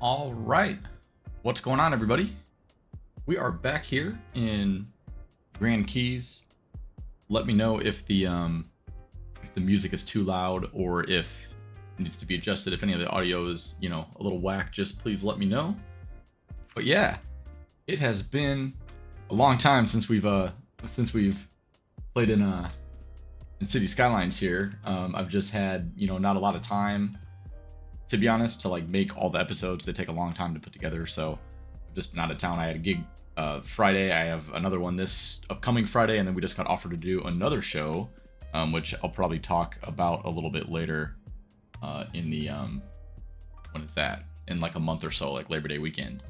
All right, what's going on, everybody? We are back here in Grand Keys. Let me know if the music is too loud or if it needs to be adjusted. If any of the audio is, a little whack, just please let me know. But yeah, it has been a long time since we've played in City Skylines here. I've just had not a lot of time, to be honest, to like make all the episodes. They take a long time to put together, so I've just been out of town. I had a gig Friday. I have another one this upcoming Friday, and then we just got offered to do another show, which I'll probably talk about a little bit later in the when is that? In like a month or so, like Labor Day weekend.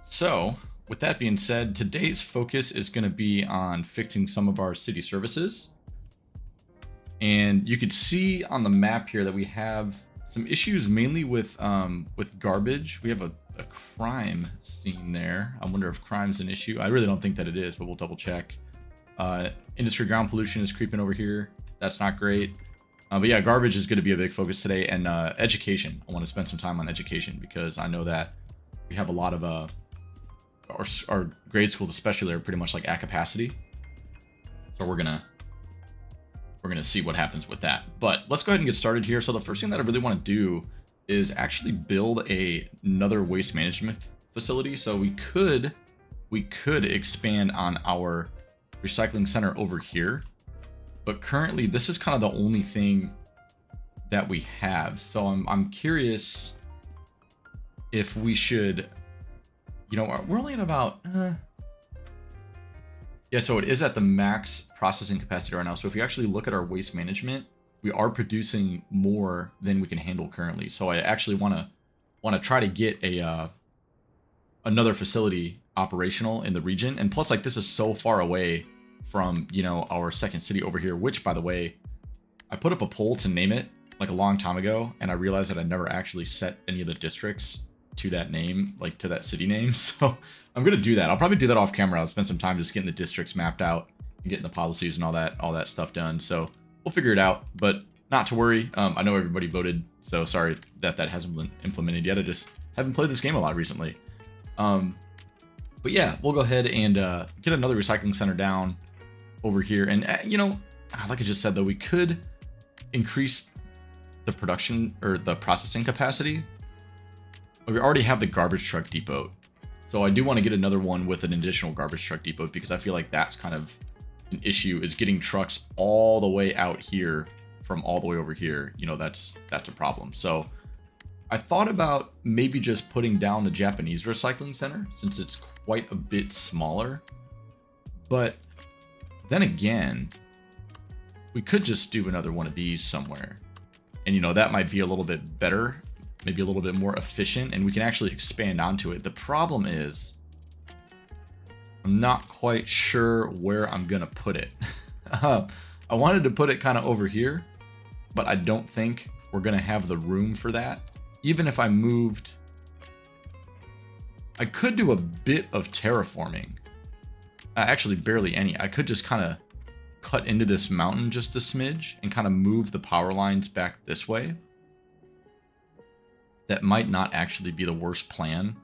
So with that being said, today's focus is going to be on fixing some of our city services. And you could see on the map here that we have some issues mainly with garbage. We have a crime scene there. I wonder if crime's an issue. I really don't think that it is, but we'll double check. Industry ground pollution is creeping over here. That's not great. But yeah, garbage is going to be a big focus today. And education. I want to spend some time on education because I know that we have a lot of our grade schools especially are pretty much like at capacity. So we're gonna see what happens with that. But let's go ahead and get started here. So the first thing that I really want to do is actually build another waste management facility. So we could expand on our recycling center over here, but currently this is kind of the only thing that we have. So I'm curious if we should, we're only at about yeah, so it is at the max processing capacity right now. So if you actually look at our waste management, we are producing more than we can handle currently. So I actually want to try to get another facility operational in the region. And plus, like, this is so far away from our second city over here, which, by the way, I put up a poll to name it like a long time ago, and I realized that I never actually set any of the districts to that name, like to that city name. So I'm gonna do that. I'll probably do that off camera. I'll spend some time just getting the districts mapped out and getting the policies and all that stuff done. So we'll figure it out, but not to worry. I know everybody voted, so sorry that hasn't been implemented yet. I just haven't played this game a lot recently. But yeah, we'll go ahead and get another recycling center down over here. And like I just said, though, we could increase the production or the processing capacity. We already have the garbage truck depot. So I do want to get another one with an additional garbage truck depot because I feel like that's kind of an issue, is getting trucks all the way out here from all the way over here. That's a problem. So I thought about maybe just putting down the Japanese recycling center since it's quite a bit smaller. But then again, we could just do another one of these somewhere. And that might be a little bit better, maybe a little bit more efficient, and we can actually expand onto it. The problem is I'm not quite sure where I'm gonna put it. I wanted to put it kind of over here, but I don't think we're gonna have the room for that. Even if I moved, I could do a bit of terraforming. Actually, barely any. I could just kind of cut into this mountain just a smidge and kind of move the power lines back this way. That might not actually be the worst plan.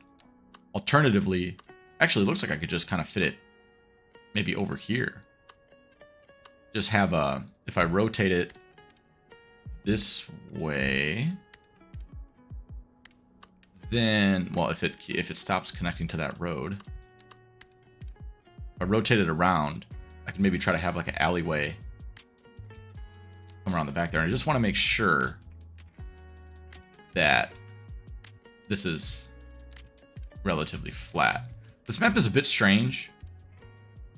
Alternatively, actually, it looks like I could just kind of fit it maybe over here. Just have if I rotate it this way, then, well, if it stops connecting to that road, if I rotate it around, I can maybe try to have like an alleyway come around the back there. And I just want to make sure that this is relatively flat. This map is a bit strange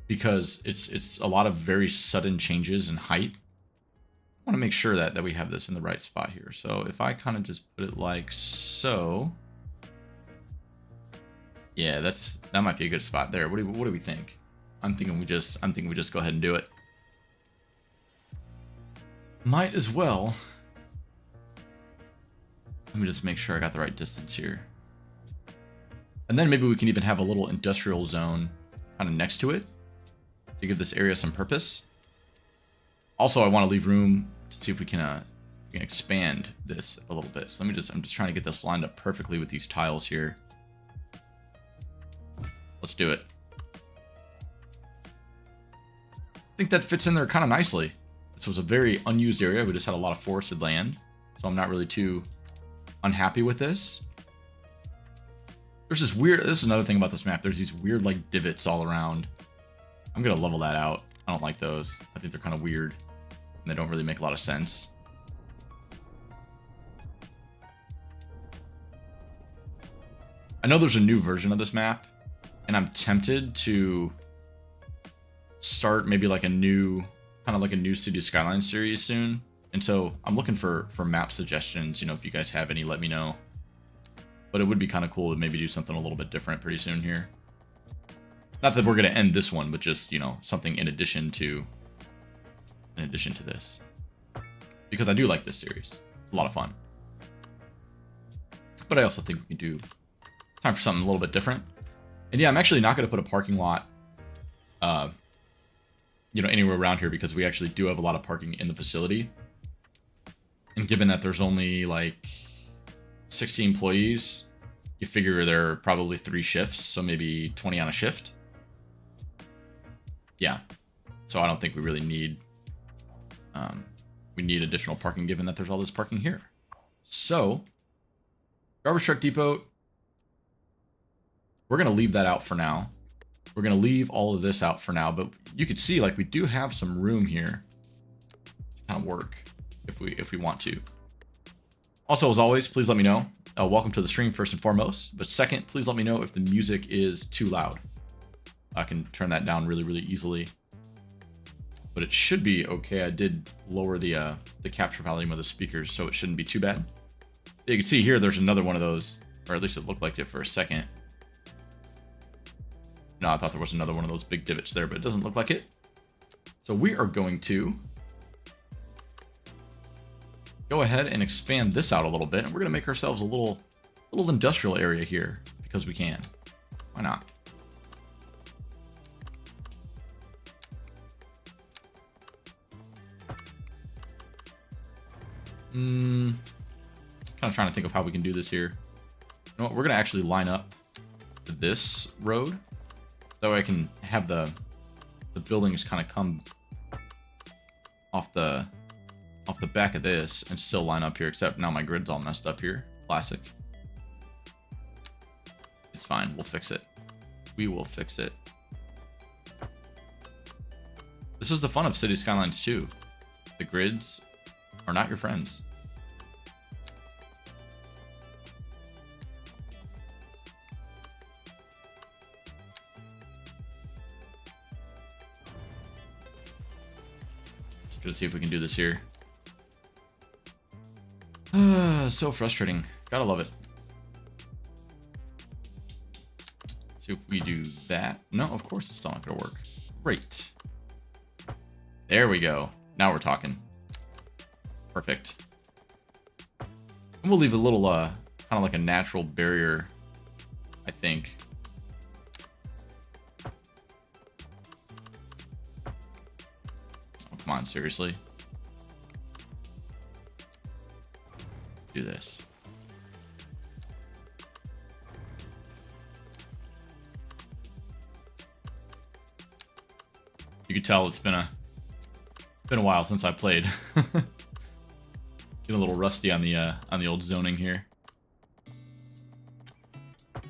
because it's a lot of very sudden changes in height. I want to make sure that we have this in the right spot here. So if I kind of just put it like so, yeah, that might be a good spot there. What do we think? I'm thinking we just go ahead and do it. Might as well. Let me just make sure I got the right distance here. And then maybe we can even have a little industrial zone kind of next to it to give this area some purpose. Also, I want to leave room to see if we can we can expand this a little bit. So I'm just trying to get this lined up perfectly with these tiles here. Let's do it. I think that fits in there kind of nicely. This was a very unused area. We just had a lot of forested land, so I'm not really too unhappy with this. There's this weird, this is another thing about this map. There's these weird like divots all around. I'm going to level that out. I don't like those. I think they're kind of weird and they don't really make a lot of sense. I know there's a new version of this map and I'm tempted to start maybe like a new, kind of like a new City Skylines series soon. And so I'm looking for map suggestions. You know, if you guys have any, let me know. But it would be kind of cool to maybe do something a little bit different pretty soon here. Not that we're going to end this one, but just, you know, something in addition to this. Because I do like this series. It's a lot of fun. But I also think we can do time for something a little bit different. And yeah, I'm actually not going to put a parking lot, you know, anywhere around here because we actually do have a lot of parking in the facility. And given that there's only like 60 employees, you figure there are probably 3 shifts, so maybe 20 on a shift. Yeah, so I don't think we really need additional parking given that there's all this parking here. So garbage truck depot, we're gonna leave that out for now. We're gonna leave all of this out for now, but you can see like we do have some room here to kind of work if we want to. Also, as always, please let me know. Welcome to the stream first and foremost, but second, please let me know if the music is too loud. I can turn that down really, really easily, but it should be okay. I did lower the capture volume of the speakers, so it shouldn't be too bad. You can see here, there's another one of those, or at least it looked like it for a second. No, I thought there was another one of those big divots there, but it doesn't look like it. So we are going to go ahead and expand this out a little bit, and we're going to make ourselves a little industrial area here because we can. Why not? Kind of trying to think of how we can do this here. You know what? We're going to actually line up to this road. That way I can have the buildings kind of come off the back of this and still line up here, except now my grid's all messed up here. Classic. It's fine. We'll fix it. We will fix it. This is the fun of City Skylines 2. The grids are not your friends. Let's see if we can do this here. So frustrating. Gotta love it. See if we do that. No, of course it's still not gonna work. Great. There we go. Now we're talking. Perfect. And we'll leave a little, kind of like a natural barrier, I think. Oh, come on, seriously. Let's do this. You can tell it's been a while since I played. Getting a little rusty on the old zoning here. All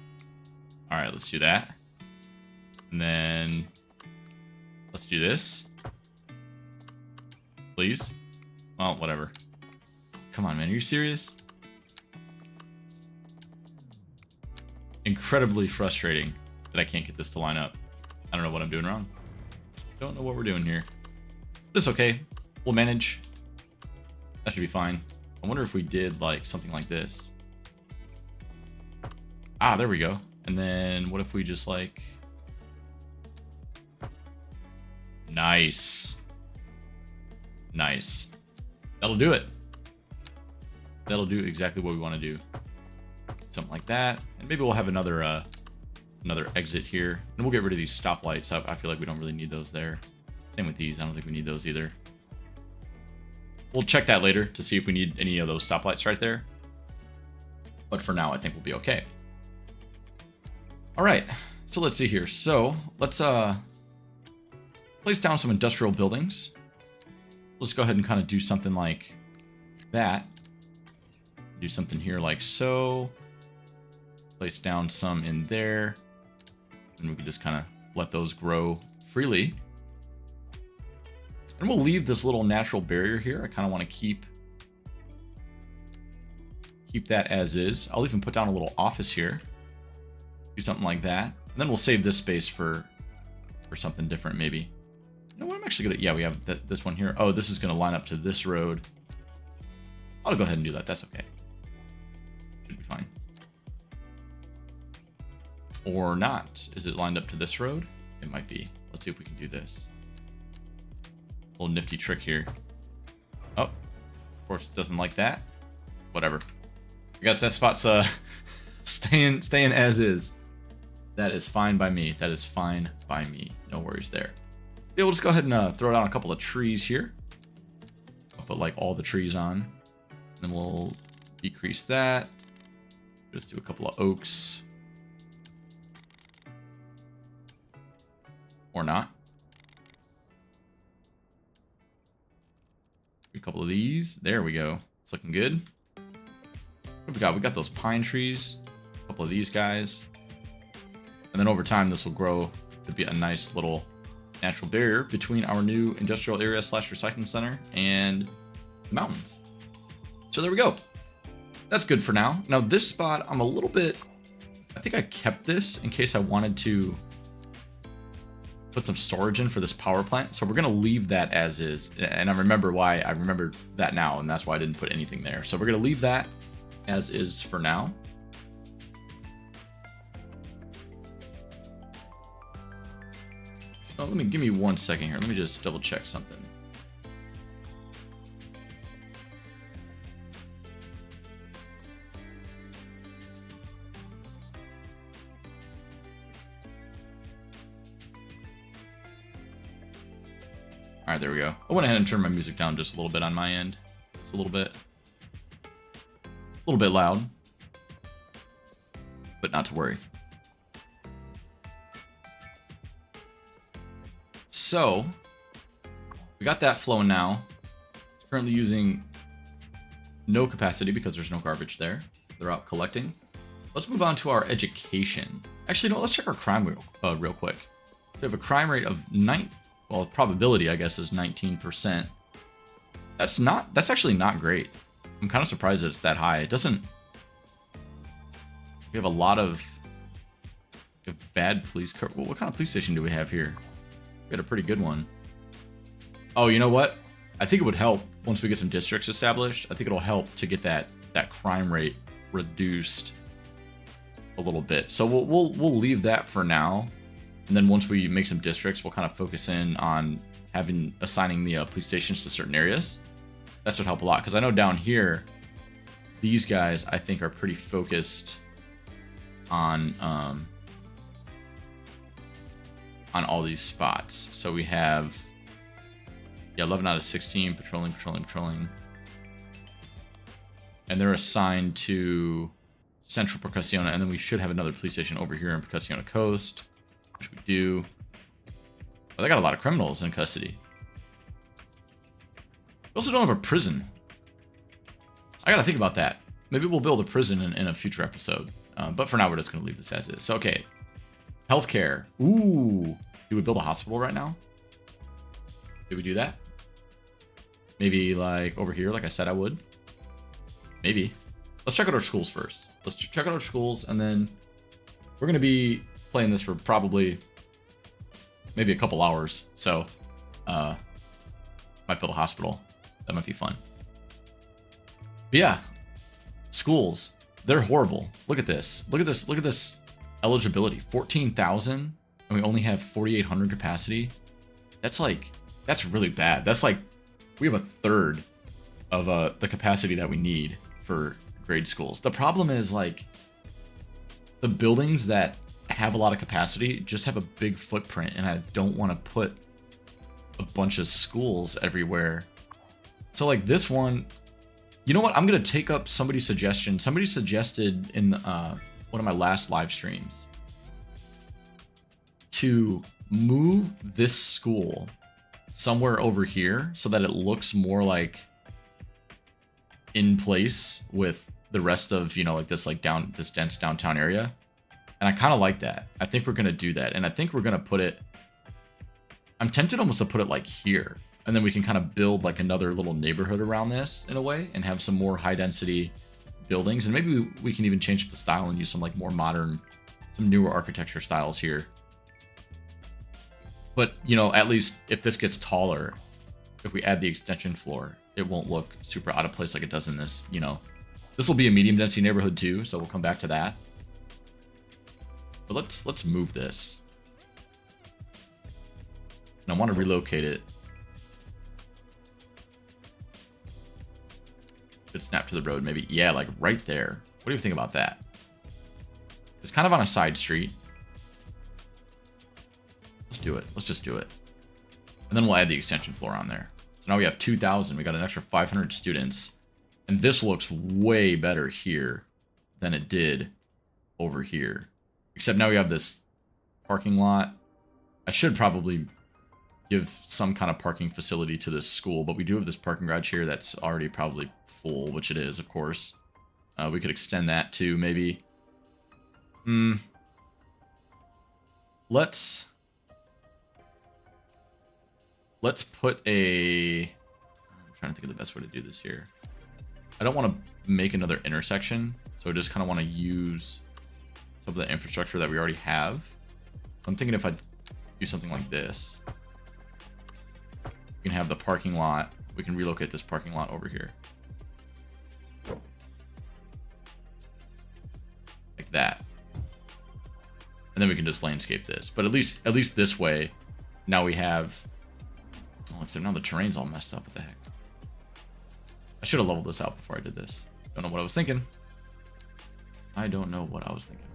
right, let's do that. And then let's do this. Please. Well, whatever. Come on, man. Are you serious? Incredibly frustrating that I can't get this to line up. I don't know what I'm doing wrong. Don't know what we're doing here. But it's okay. We'll manage. That should be fine. I wonder if we did like something like this. Ah, there we go. And then what if we just like... Nice. Nice. That'll do it. That'll do exactly what we want to do. Something like that. And maybe we'll have another exit here. And we'll get rid of these stoplights. I feel like we don't really need those there. Same with these. I don't think we need those either. We'll check that later to see if we need any of those stoplights right there. But for now, I think we'll be okay. All right, so let's see here. So let's place down some industrial buildings. Let's go ahead and kind of do something like that. Do something here like so. Place down some in there. And we can just kind of let those grow freely. And we'll leave this little natural barrier here. I kind of want to keep that as is. I'll even put down a little office here. Do something like that. And then we'll save this space for something different maybe. You know what, I'm actually gonna, yeah, we have this one here. Oh, this is gonna line up to this road. I'll go ahead and do that, that's okay. Should be fine. Or not. Is it lined up to this road? It might be. Let's see if we can do this. Little nifty trick here. Oh, of course it doesn't like that. Whatever. I guess that spot's staying as is. That is fine by me. That is fine by me. No worries there. Yeah, we'll just go ahead and throw down a couple of trees here. I'll put like all the trees on. Then we'll decrease that. Just do a couple of oaks. Or not. A couple of these. There we go. It's looking good. What do we got? We got those pine trees. A couple of these guys. And then over time, this will grow to be a nice little natural barrier between our new industrial area / recycling center and the mountains. So there we go. That's good for now. Now this spot, I'm a little bit, I think I kept this in case I wanted to put some storage in for this power plant. So we're going to leave that as is. And I remember why I remember that now. And that's why I didn't put anything there. So we're going to leave that as is for now. Oh, give me 1 second here. Let me just double check something. All right, there we go. I went ahead and turned my music down just a little bit on my end. Just a little bit loud, but not to worry. So we got that flowing now. It's currently using no capacity because there's no garbage there. They're out collecting. Let's move on to our education. Actually, no, let's check our crime real quick. So we have a crime rate of well, probability, I guess, is 19%. That's actually not great. I'm kind of surprised that it's that high. It doesn't, we have a lot of bad police car. Well, what kind of police station do we have here? We got a pretty good one. Oh, you know what? I think it would help once we get some districts established. I think it'll help to get that crime rate reduced a little bit. So we'll leave that for now. And then once we make some districts, we'll kind of focus in on assigning the police stations to certain areas. That should help a lot, because I know down here, these guys I think are pretty focused on all these spots. So we have 11 out of 16 patrolling, and they're assigned to Central Percussiona, and then we should have another police station over here in Percussiona Coast. Which we do. Oh, they got a lot of criminals in custody. We also don't have a prison. I gotta think about that. Maybe we'll build a prison in a future episode. But for now, we're just gonna leave this as is. So, okay. Healthcare. Ooh. Do we build a hospital right now? Did we do that? Maybe like over here, like I said I would. Maybe. Let's check out our schools first. Let's check out our schools, and then we're gonna be playing this for probably maybe a couple hours, so might build a hospital. That might be fun. But yeah, schools, they're horrible. Look at this. Look at this eligibility. 14,000, and we only have 4,800 capacity. That's really bad. That's like we have a third of the capacity that we need for grade schools. The problem is like the buildings that have a lot of capacity just have a big footprint, and I don't want to put a bunch of schools everywhere So like this one, you know what? I'm going to take up somebody's suggestion. Somebody suggested in one of my last live streams to move this school somewhere over here so that it looks more like in place with the rest of, you know, like this, like this dense downtown area. And I kind of like that. I think we're going to do that. And I think we're going to put it, I'm tempted almost to put it like here. And then we can kind of build like another little neighborhood around this in a way and have some more high density buildings. And maybe we can even change up the style and use some like more modern, some newer architecture styles here. But, you know, at least if this gets taller, if we add the extension floor, it won't look super out of place like it does in this, you know. This will be a medium density neighborhood too, so we'll come back to that. But let's move this. And I want to relocate it. Could snap to the road, maybe. Yeah, like right there. What do you think about that? It's kind of on a side street. Let's do it. Let's just do it. And then we'll add the extension floor on there. So now we have 2,000. We got an extra 500 students. And this looks way better here than it did over here. Except now we have this parking lot. I should probably give some kind of parking facility to this school, but we do have this parking garage here that's already probably full, which it is, of course. We could extend that to maybe... Let's put a... I'm trying to think of the best way to do this here. I don't want to make another intersection, so I just kind of want to use some of the infrastructure that we already have. I'm thinking if I do something like this, we can have the parking lot. We can relocate this parking lot over here. Like that. And then we can just landscape this. But at least this way, now we have... Oh, except now the terrain's all messed up. What the heck? I should have leveled this out before I did this. Don't know what I was thinking. I don't know what I was thinking.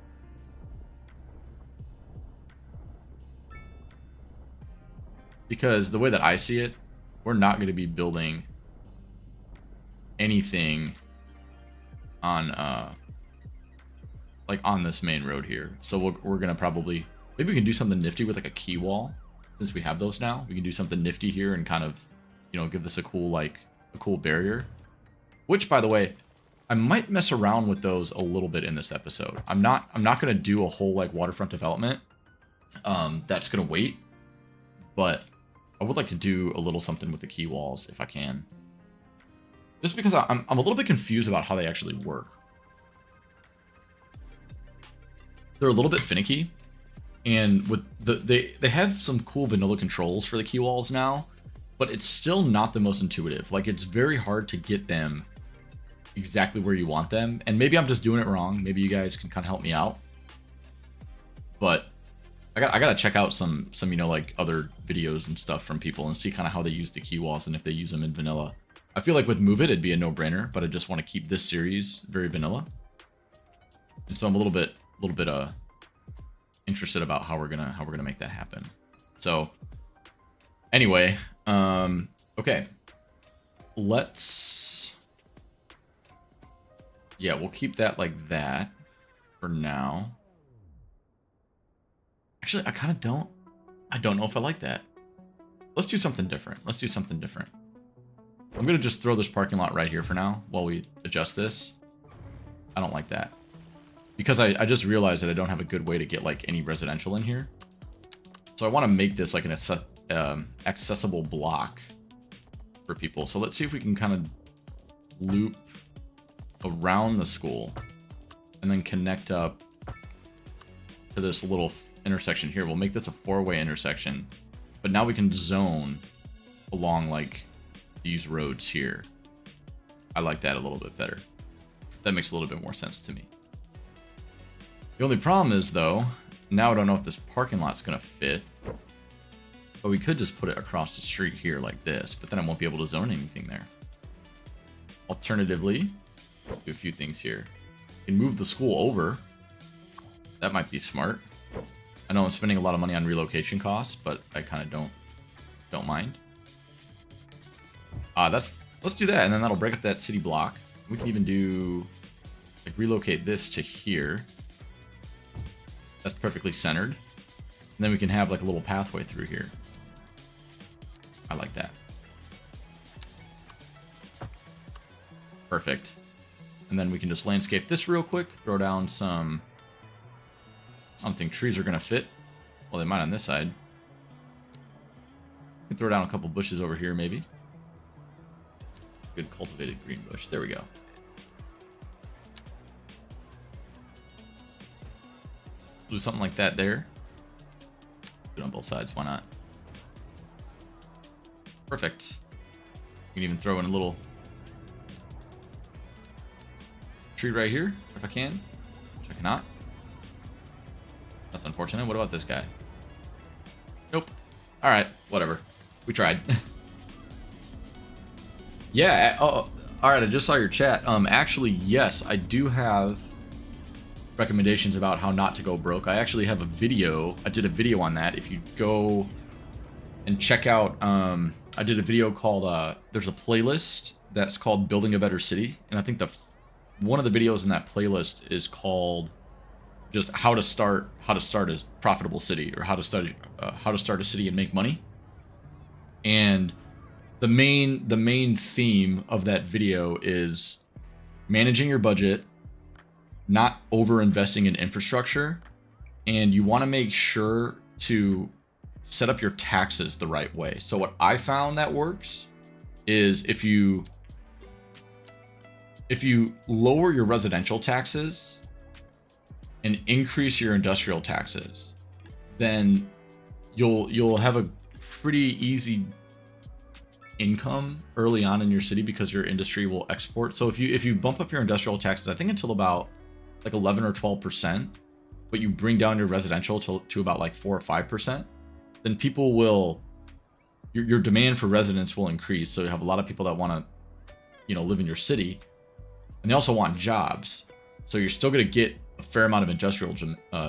Because the way that I see it, we're not going to be building anything on like on this main road here. So we're going to probably, maybe we can do something nifty with like a key wall. Since we have those now, we can do something nifty here and kind of, you know, give this a cool, like, a cool barrier. Which, by the way, I might mess around with those a little bit in this episode. I'm not going to do a whole, like, waterfront development. That's going to wait. But I would like to do a little something with the key walls, if I can. Just because I'm a little bit confused about how they actually work. They're a little bit finicky. And with they have some cool vanilla controls for the key walls now, but it's still not the most intuitive. Like, it's very hard to get them exactly where you want them. And maybe I'm just doing it wrong. Maybe you guys can kind of help me out. But I gotta check out some you know, like other videos and stuff from people and see kind of how they use the key walls and if they use them in vanilla. I feel like with Move It, it'd be a no-brainer, but I just want to keep this series very vanilla. And so I'm a little bit interested about how we're gonna make that happen. So anyway, okay, let's, yeah, we'll keep that like that for now. Actually, I don't know if I like that. Let's do something different. I'm gonna just throw this parking lot right here for now while we adjust this. I don't like that. Because I just realized that I don't have a good way to get like any residential in here. So I want to make this like an accessible block for people. So let's see if we can kind of loop around the school and then connect up to this little intersection here. We'll make this a 4-way intersection, but now we can zone along like these roads here. I like that a little bit better. That makes a little bit more sense to me. The only problem is, though, now I don't know if this parking lot's going to fit. But we could just put it across the street here like this, but then I won't be able to zone anything there. Alternatively, do a few things here. We can move the school over. That might be smart. I know I'm spending a lot of money on relocation costs, but I kind of don't mind. That's Let's do that, and then that'll break up that city block. We can even do, like, relocate this to here. That's perfectly centered. And then we can have like a little pathway through here. I like that. Perfect. And then we can just landscape this real quick. Throw down some... I don't think trees are going to fit. Well, they might on this side. We can throw down a couple bushes over here, maybe. Good cultivated green bush. There we go. Do something like that there. Do it on both sides. Why not? Perfect. You can even throw in a little tree right here, if I can. Which I cannot. That's unfortunate. What about this guy? Nope. Alright, whatever. We tried. Yeah, oh, alright, I just saw your chat. Actually, yes, I do have recommendations about how not to go broke. I actually have a video. I did a video on that. If you go and check out, I did a video called, there's a playlist that's called Building a Better City. And I think one of the videos in that playlist is called just how to start a profitable city, or how to start a city and make money. And the main theme of that video is managing your budget, not over investing in infrastructure, and you want to make sure to set up your taxes the right way. So what I found that works is if you lower your residential taxes and increase your industrial taxes, then you'll have a pretty easy income early on in your city because your industry will export. So if you bump up your industrial taxes, I think until about like 11 or 12%, but you bring down your residential to about like 4 or 5%, then people will, your demand for residents will increase. So you have a lot of people that want to, live in your city, and they also want jobs. So you're still going to get a fair amount of industrial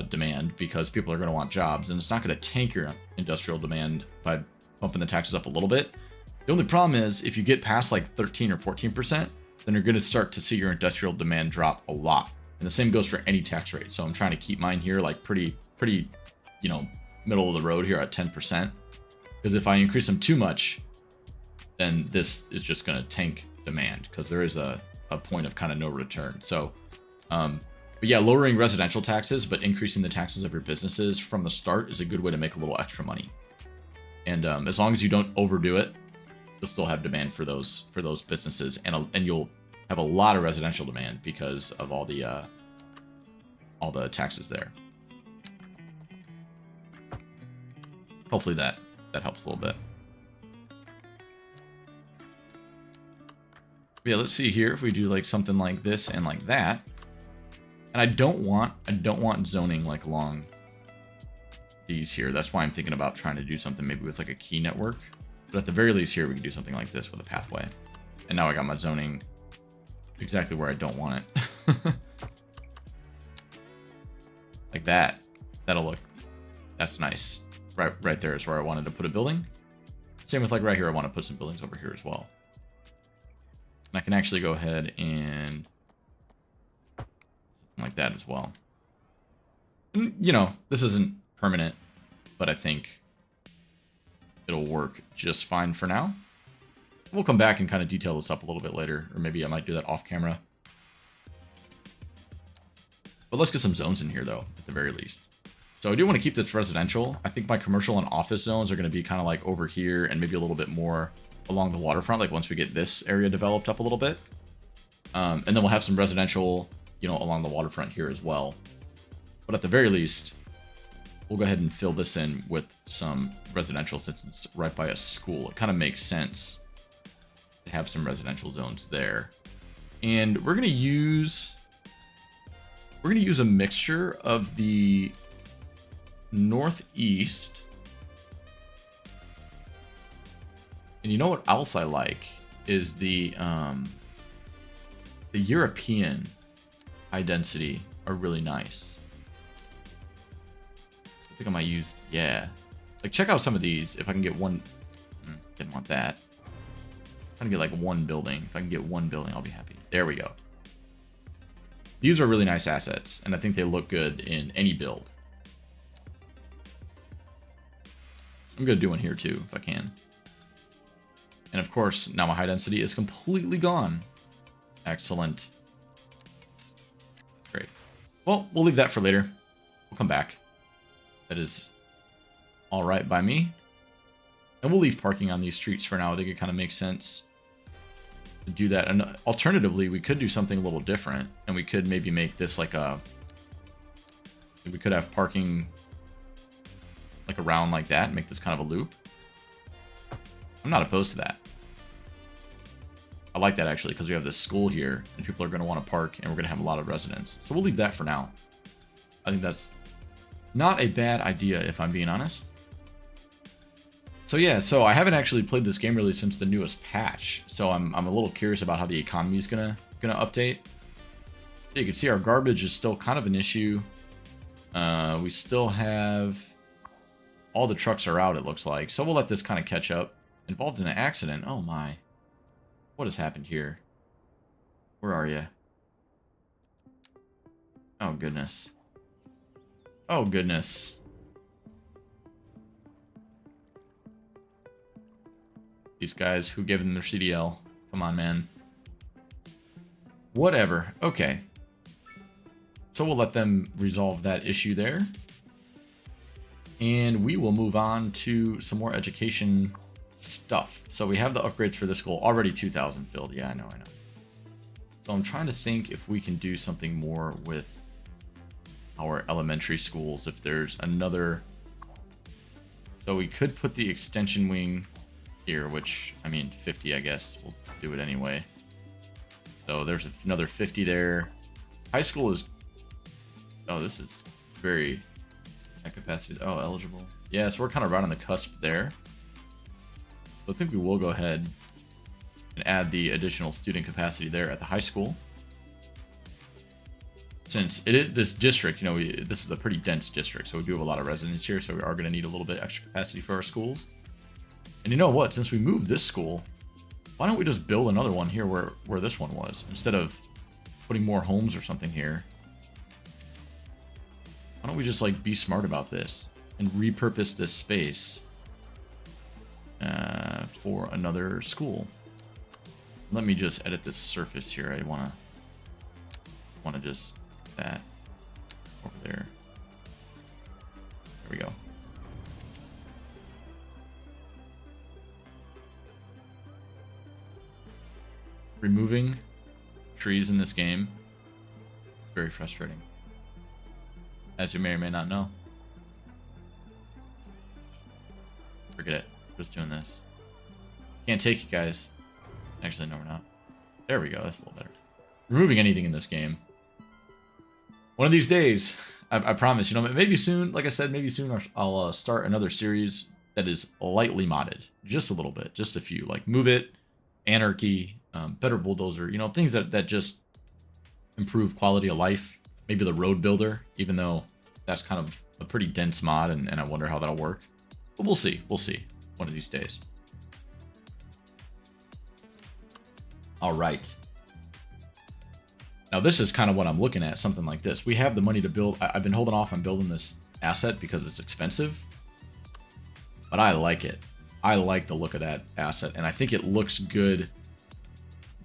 demand because people are going to want jobs, and it's not going to tank your industrial demand by bumping the taxes up a little bit. The only problem is if you get past like 13 or 14%, then you're going to start to see your industrial demand drop a lot. And the same goes for any tax rate. So I'm trying to keep mine here like pretty, middle of the road here at 10%. Because if I increase them too much, then this is just going to tank demand, because there is a point of kind of no return. So, but yeah, lowering residential taxes, but increasing the taxes of your businesses from the start is a good way to make a little extra money. And as long as you don't overdo it, you'll still have demand for those businesses, and you'll have a lot of residential demand because of all the taxes there. Hopefully that helps a little bit. But yeah, let's see here if we do like something like this and like that. And I don't want zoning like along these here. That's why I'm thinking about trying to do something maybe with like a key network. But at the very least here, we can do something like this with a pathway. And now I got my zoning exactly where I don't want it. Like that. That's nice. Right there is where I wanted to put a building. Same with like right here, I want to put some buildings over here as well. And I can actually go ahead and something like that as well. And, this isn't permanent, but I think it'll work just fine for now. We'll come back and kind of detail this up a little bit later, or maybe I might do that off camera. But let's get some zones in here though, at the very least. So I do want to keep this residential. I think my commercial and office zones are going to be kind of like over here and maybe a little bit more along the waterfront, like once we get this area developed up a little bit. And then we'll have some residential, along the waterfront here as well. But at the very least, we'll go ahead and fill this in with some residential since it's right by a school. It kind of makes sense to have some residential zones there. And we're going to use a mixture of the northeast. And you know what else I like is the European high density are really nice. I think I might use, yeah. Like check out some of these. If I can get one, didn't want that. trying to get like one building. If I can get one building, I'll be happy. There we go. These are really nice assets, and I think they look good in any build. I'm going to do one here too, if I can. And of course, now my high density is completely gone. Excellent. Great. Well, we'll leave that for later. We'll come back. That is all right by me. And we'll leave parking on these streets for now. I think it kind of makes sense to do that. And alternatively, we could do something a little different. And we could maybe make this like a... We could have parking like around like that and make this kind of a loop. I'm not opposed to that. I like that actually, because we have this school here and people are going to want to park and we're going to have a lot of residents. So we'll leave that for now. I think that's not a bad idea if I'm being honest. So yeah, so I haven't actually played this game really since the newest patch. So I'm a little curious about how the economy is gonna update. You can see our garbage is still kind of an issue. We still have all the trucks are out, it looks like. So we'll let this kind of catch up. Involved in an accident. Oh my. What has happened here? Where are you? Oh goodness. Oh goodness. These guys who gave them their CDL. Come on, man. Whatever. Okay. So we'll let them resolve that issue there. And we will move on to some more education stuff. So we have the upgrades for this school. Already 2,000 filled. Yeah, I know. So I'm trying to think if we can do something more with our elementary schools. If there's another... So we could put the extension wing here, which, I mean, 50, I guess. We'll do it anyway. So there's another 50 there. High school is... Oh, this is very... High capacity. Oh, eligible. Yeah, so we're kind of right on the cusp there. So I think we will go ahead and add the additional student capacity there at the high school. Since it is this district, you know, this is a pretty dense district, so we do have a lot of residents here, so we are going to need a little bit extra capacity for our schools. And you know what? Since we moved this school, why don't we just build another one here where this one was, instead of putting more homes or something here? Why don't we just like be smart about this and repurpose this space for another school? Let me just edit this surface here. I wanna just put that over there. There we go. Removing trees in this game is very frustrating, as you may or may not know. Forget it. We're just doing this. Can't take you guys. Actually, no, we're not. There we go. That's a little better. Removing anything in this game. One of these days, I promise, you know, maybe soon, like I said, maybe soon I'll start another series that is lightly modded. Just a little bit. Just a few. Like Move It, Anarchy, Better Bulldozer, you know, things that just improve quality of life. Maybe the Road Builder, even though that's kind of a pretty dense mod, and I wonder how that'll work. But we'll see. We'll see one of these days. All right. Now this is kind of what I'm looking at, something like this. We have the money to build. I've been holding off on building this asset because it's expensive, but I like it. I like the look of that asset, and I think it looks good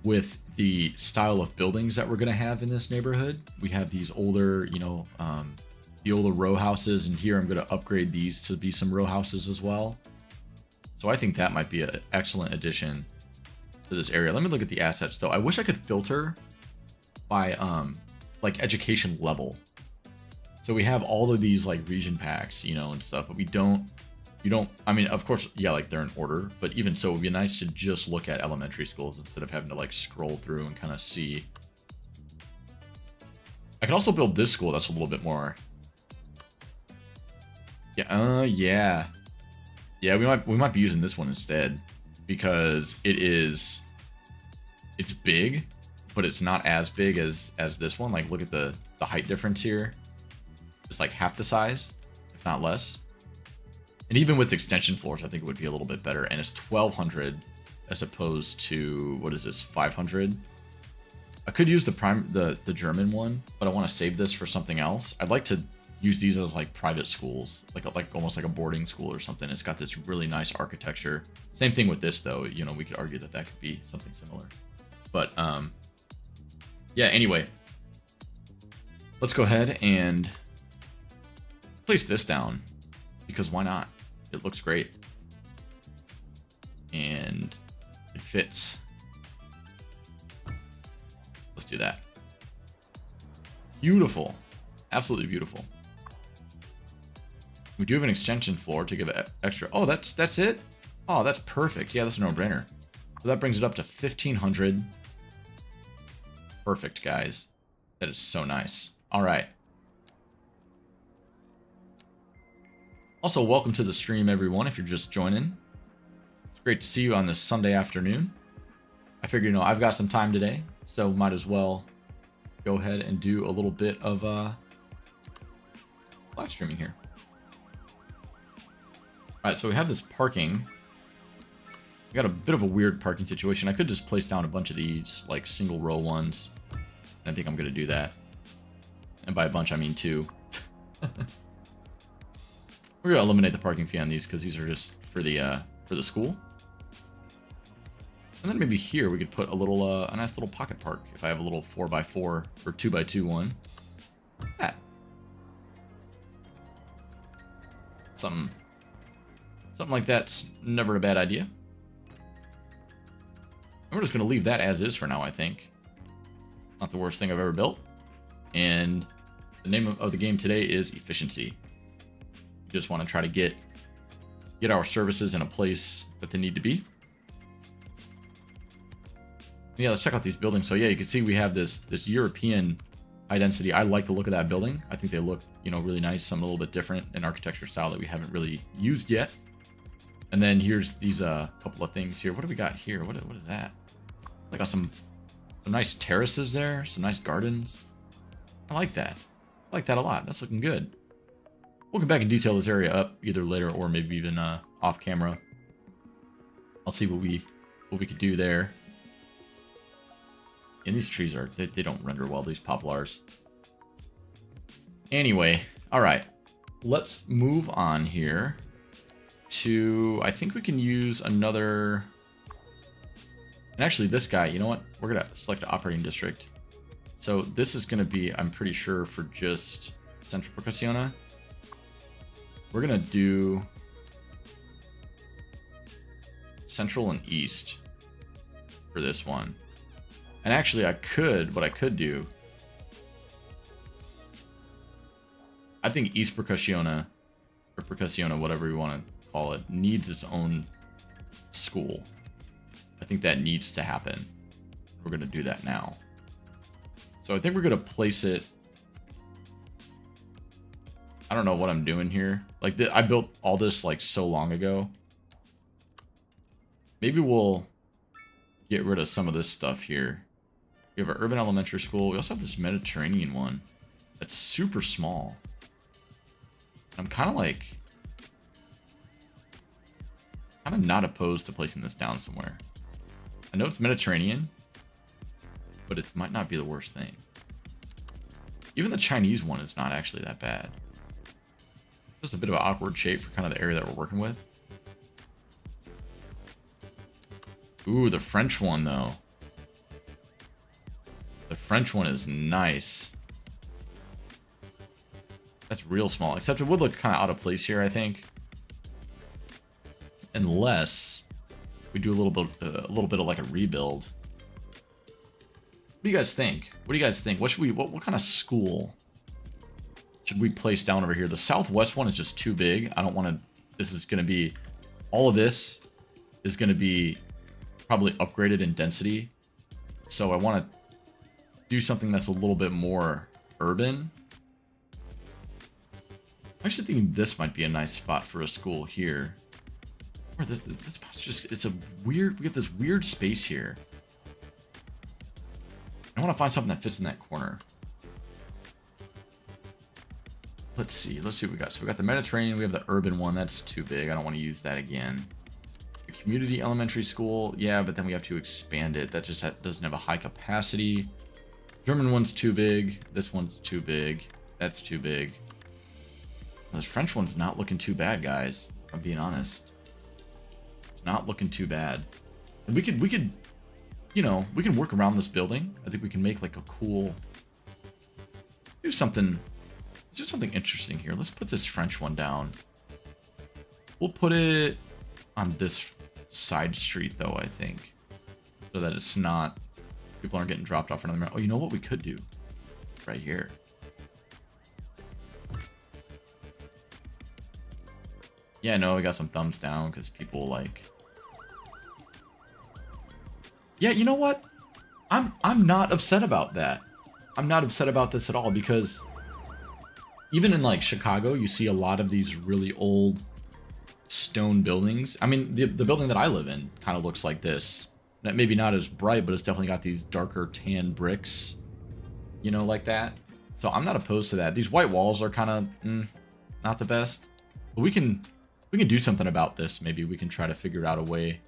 with the style of buildings that we're going to have in this neighborhood. We have these older, you know, the older row houses, and here I'm going to upgrade these to be some row houses as well. So I think that might be an excellent addition to this area. Let me look at the assets though. I wish I could filter by like education level. So we have all of these like region packs, you know, and stuff, but we don't, I mean, of course, yeah, like they're in order, but even so, it would be nice to just look at elementary schools instead of having to like scroll through and kind of see. I can also build this school that's a little bit more. Yeah, yeah, we might be using this one instead, because it's big, but it's not as big as this one. Like, look at the height difference here. It's like half the size, if not less. And even with extension floors, I think it would be a little bit better. And it's 1,200 as opposed to, what is this, 500. I could use the German one, but I want to save this for something else. I'd like to use these as like private schools, like almost like a boarding school or something. It's got this really nice architecture. Same thing with this though. You know, we could argue that that could be something similar. But yeah, anyway, let's go ahead and place this down because why not? It looks great and it fits. Let's do that. Beautiful. Absolutely beautiful. We do have an extension floor to give it extra. Oh, that's it? Oh, that's perfect. Yeah, that's a no-brainer. So that brings it up to 1,500. Perfect, guys. That is so nice. All right. Also, welcome to the stream, everyone, if you're just joining. It's great to see you on this Sunday afternoon. I figure, you know, I've got some time today, so might as well go ahead and do a little bit of live streaming here. All right, so we have this parking. We got a bit of a weird parking situation. I could just place down a bunch of these like single row ones. And I think I'm gonna do that. And by a bunch, I mean 2. We're gonna eliminate the parking fee on these because these are just for the school. And then maybe here we could put a little a nice little pocket park if I have a little 4x4 or 2x2 one. Like that. Something like that's never a bad idea. And we're just going to leave that as is for now, I think. Not the worst thing I've ever built. And the name of the game today is efficiency. We just want to try to get our services in a place that they need to be. Yeah, let's check out these buildings. So yeah, you can see we have this European high density. I like the look of that building. I think they look, you know, really nice. Something a little bit different in architecture style that we haven't really used yet. And then here's these couple of things here. What do we got here? What is that? I got some nice terraces there, some nice gardens. I like that. I like that a lot. That's looking good. We'll come back and detail this area up either later or maybe even off camera. I'll see what we could do there. And these trees they don't render well, these poplars. Anyway, all right. Let's move on here to, I think we can use another. And actually this guy, you know what? We're gonna select operating district. So this is gonna be, I'm pretty sure, for just Central Percussiona. We're gonna do Central and East for this one. And actually what I could do, I think East Percussiona, or Percussiona, whatever you want to call it, needs its own school. I think that needs to happen. We're going to do that now. So I think we're going to place it. I don't know what I'm doing here. Like, I built all this like so long ago. Maybe we'll get rid of some of this stuff here. We have our urban elementary school. We also have this Mediterranean one that's super small. I'm kind of like, I'm not opposed to placing this down somewhere. I know it's Mediterranean, but it might not be the worst thing. Even the Chinese one is not actually that bad. Just a bit of an awkward shape for kind of the area that we're working with. Ooh, the French one though. The French one is nice. That's real small, except it would look kind of out of place here, I think. Unless we do a little bit of like a rebuild. What do you guys think? What do you guys think? What should we? What kind of school should we place down over here? The southwest one is just too big. I don't want to. This is going to be. All of this is going to be probably upgraded in density. So I want to do something that's a little bit more urban. I'm actually thinking this might be a nice spot for a school here. Or this spot's just, it's a weird, we have this weird space here. I want to find something that fits in that corner. Let's see what we got. So we got the Mediterranean, we have the urban one, that's too big. I don't want to use that again. Community elementary school, yeah, but then we have to expand it. That just doesn't have a high capacity. German one's too big. This one's too big. That's too big. This French one's not looking too bad, guys. If I'm being honest. It's not looking too bad. And we could, you know, we can work around this building. I think we can make like a cool, do something interesting here. Let's put this French one down. We'll put it on this side street though, I think. So that it's not, people aren't getting dropped off another. Oh, you know what we could do? Right here. Yeah, no, we got some thumbs down because people like. Yeah, you know what? I'm not upset about that. I'm not upset about this at all because even in like Chicago, you see a lot of these really old stone buildings. I mean, the building that I live in kind of looks like this. Maybe not as bright, but it's definitely got these darker tan bricks, you know, like that. So I'm not opposed to that. These white walls are kind of not the best, but we can do something about this. Maybe we can try to figure out a way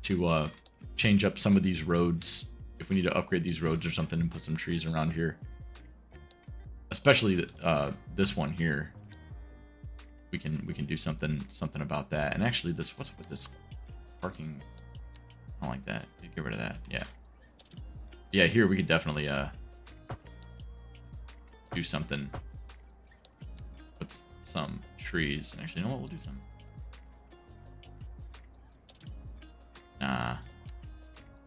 to change up some of these roads if we need to upgrade these roads or something and put some trees around here. Especially this one here. We can do something about that. And actually, this, what's up with this parking? I don't like that. Get rid of that. Yeah, here we could definitely do something with some trees. And actually, you know what? We'll do some.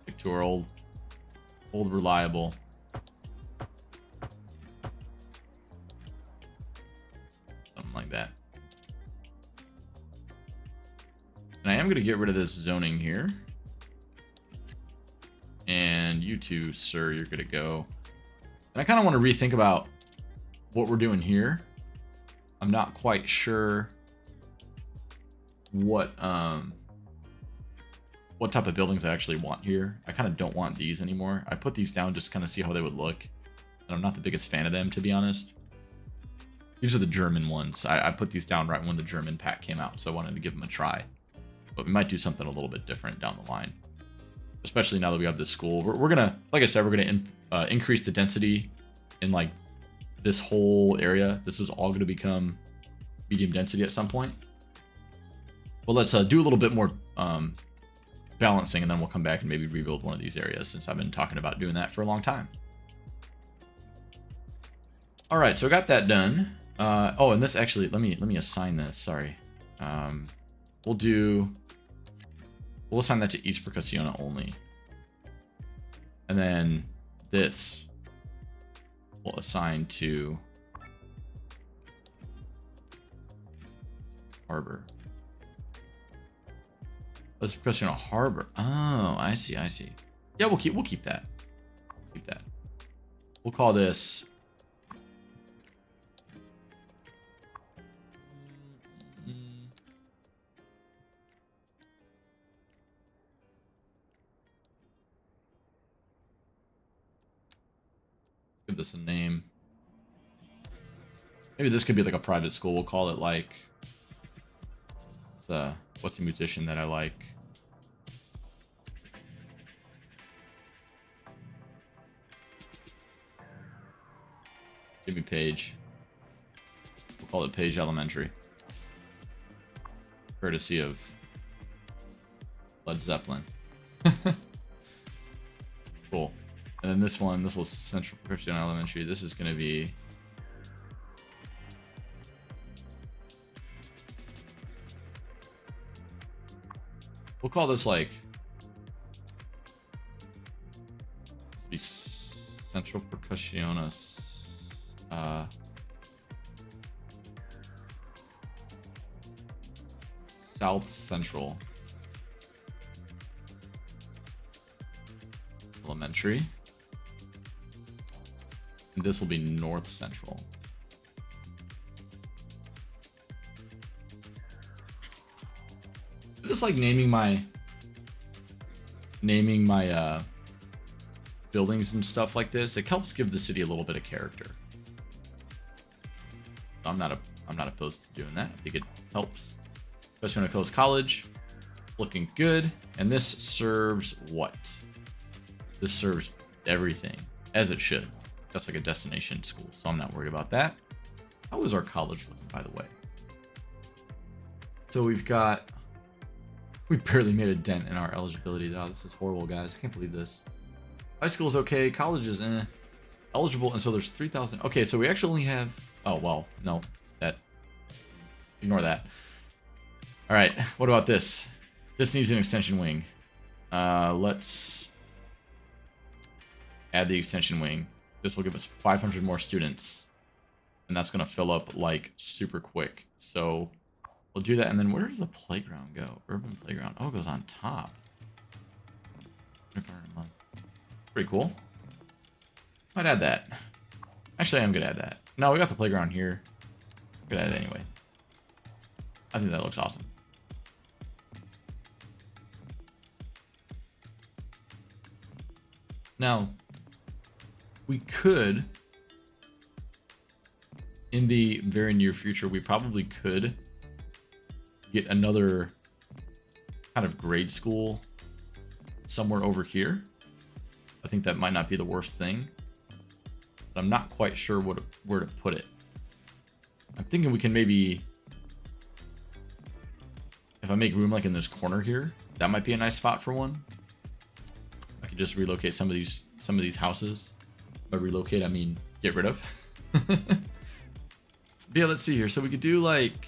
Stick to our old reliable. Something like that. And I am going to get rid of this zoning here. And you two, sir, you're going to go. And I kind of want to rethink about what we're doing here. I'm not quite sure what type of buildings I actually want here. I kind of don't want these anymore. I put these down just to kind of see how they would look. And I'm not the biggest fan of them, to be honest. These are the German ones. I put these down right when the German pack came out, so I wanted to give them a try. But we might do something a little bit different down the line. Especially now that we have this school. We're gonna, like I said, we're gonna increase the density in like this whole area. This is all gonna become medium density at some point. Well, let's do a little bit more balancing, and then we'll come back and maybe rebuild one of these areas, since I've been talking about doing that for a long time. All right, so I got that done. Oh, and this actually, let me assign this. Sorry. We'll assign that to East Percussiona only. And then this we'll assign to Harbor. East Percussiona Harbor. Oh, I see. Yeah, we'll keep that. Keep that. We'll call this give this a name. Maybe this could be like a private school. We'll call it like what's a musician that I like? Jimmy Page. We'll call it Page Elementary. Courtesy of Led Zeppelin. Cool. And then this one, this will Central Christian Elementary. This is going to be we'll call this like let's be Central Percussiona South Central Elementary. And this will be North Central. Just like naming my buildings and stuff like this, it helps give the city a little bit of character. I'm not opposed to doing that. I think it helps, especially when it goes college. Looking good. And this serves what? This serves everything, as it should. That's like a destination school, so I'm not worried about that. How is our college looking, by the way? So we barely made a dent in our eligibility. Oh, this is horrible, guys. I can't believe this. High school is okay. College is eligible, and so there's 3,000. Okay, so we actually only have... Oh, well, no. Ignore that. All right, what about this? This needs an extension wing. Let's add the extension wing. This will give us 500 more students, and that's going to fill up like super quick. So we'll do that, and then where does the playground go? Urban playground. Oh, it goes on top. Pretty cool. Might add that. Actually, I'm going to add that. No, we got the playground here. I'm going to add it anyway. I think that looks awesome. Now, we could, in the very near future, we probably could get another kind of grade school somewhere over here. I think that might not be the worst thing, but I'm not quite sure where to put it. I'm thinking we can maybe, if I make room like in this corner here, that might be a nice spot for one. I could just relocate some of these houses. By relocate, I mean get rid of. But yeah, let's see here. So we could do like,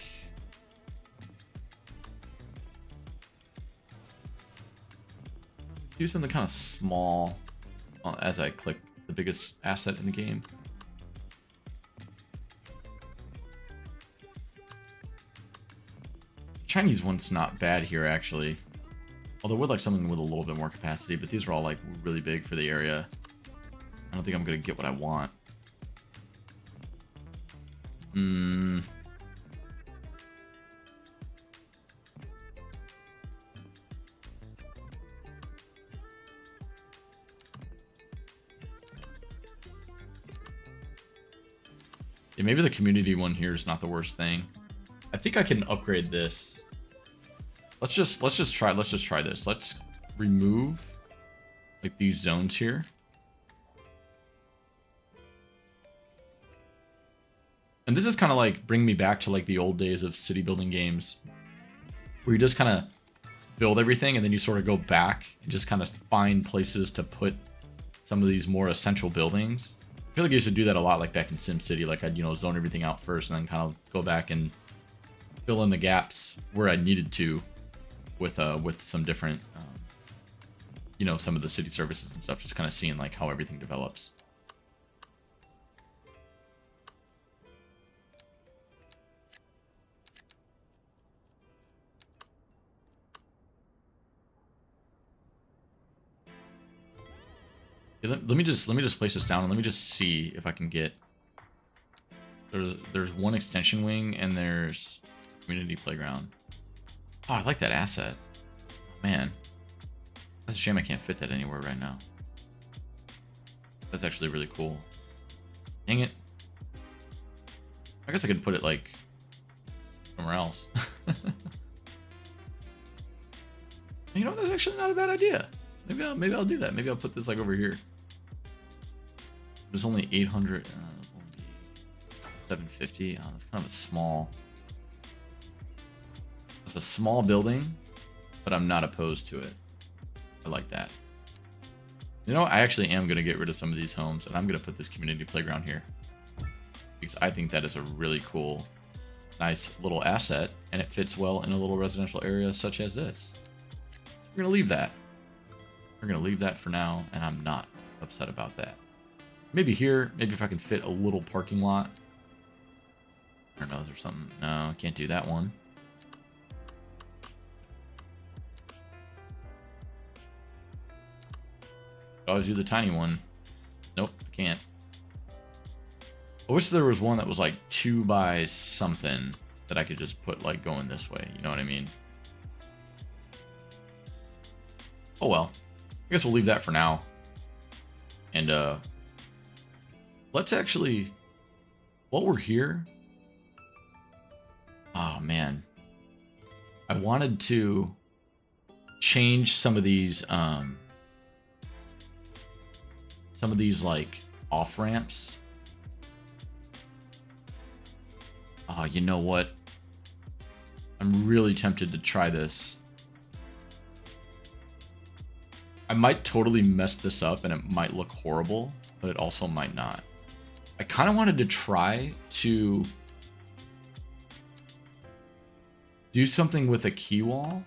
do something kind of small as I click the biggest asset in the game. Chinese one's not bad here, actually. Although I would like something with a little bit more capacity, but these are all like really big for the area. I don't think I'm gonna get what I want. Yeah, maybe the community one here is not the worst thing. I think I can upgrade this. Let's just try this. Let's remove like these zones here. And this is kind of like bring me back to like the old days of city building games, where you just kind of build everything and then you sort of go back and just kind of find places to put some of these more essential buildings. I feel like I used to do that a lot, like back in SimCity. Like I'd, zone everything out first and then kind of go back and fill in the gaps where I needed to with some different, some of the city services and stuff, just kind of seeing like how everything develops. Let me just place this down and let me just see if I can get. There's one extension wing and there's community playground. Oh, I like that asset. Man, that's a shame I can't fit that anywhere right now. That's actually really cool. Dang it. I guess I could put it like somewhere else. You know, that's actually not a bad idea. Maybe I'll do that. Maybe I'll put this like over here. There's only 800, 750. Oh, that's kind of a small. It's a small building, but I'm not opposed to it. I like that. You know, I actually am going to get rid of some of these homes, and I'm going to put this community playground here. Because I think that is a really cool, nice little asset, and it fits well in a little residential area such as this. So we're going to leave that. We're going to leave that for now, and I'm not upset about that. Maybe here, maybe if I can fit a little parking lot. I don't know, is there something? No, I can't do that one. Always do the tiny one. Nope, I can't. I wish there was one that was like 2 by something that I could just put like going this way. You know what I mean? Oh well. I guess we'll leave that for now. And let's actually, while we're here, oh man, I wanted to change some of these like off ramps. Oh, you know what? I'm really tempted to try this. I might totally mess this up and it might look horrible, but it also might not. I kind of wanted to try to do something with a key wall,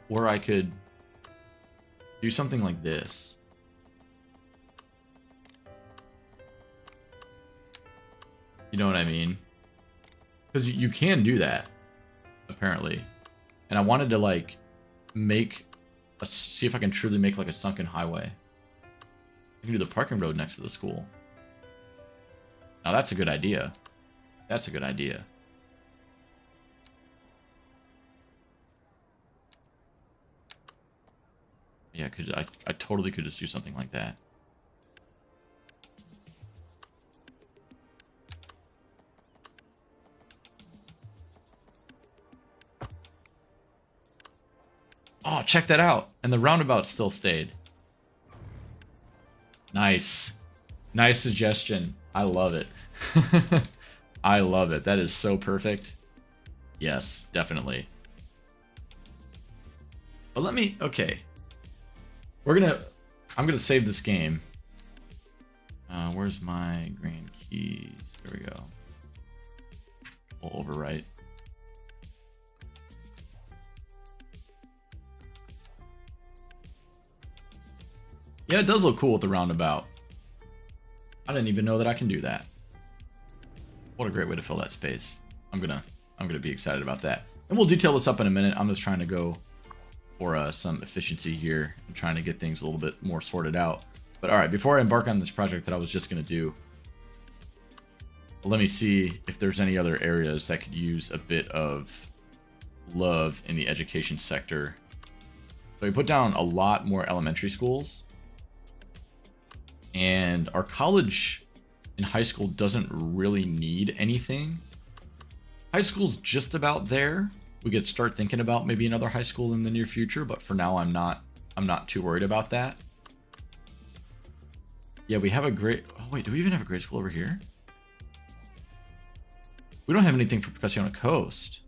or I could do something like this. You know what I mean? Because you can do that, apparently. And I wanted to like make see if I can truly make like a sunken highway. I can do the parking road next to the school. Now that's a good idea. That's a good idea. Yeah, I totally could just do something like that. Oh, check that out. And the roundabout still stayed. Nice. Nice suggestion. I love it. I love it. That is so perfect. Yes, definitely. But let me, okay. I'm gonna save this game. Where's my green keys? There we go. We'll overwrite. Yeah, it does look cool with the roundabout. I didn't even know that I can do that. What a great way to fill that space. I'm gonna be excited about that. And we'll detail this up in a minute. I'm just trying to go for some efficiency here. I'm trying to get things a little bit more sorted out. But all right, before I embark on this project that I was just gonna do, let me see if there's any other areas that could use a bit of love in the education sector. So we put down a lot more elementary schools. And our college and high school doesn't really need anything. High school's just about there. We could start thinking about maybe another high school in the near future, but for now I'm not too worried about that. Yeah, we have a great, oh wait, do we even have a grade school over here? We don't have anything for Picassiona Coast.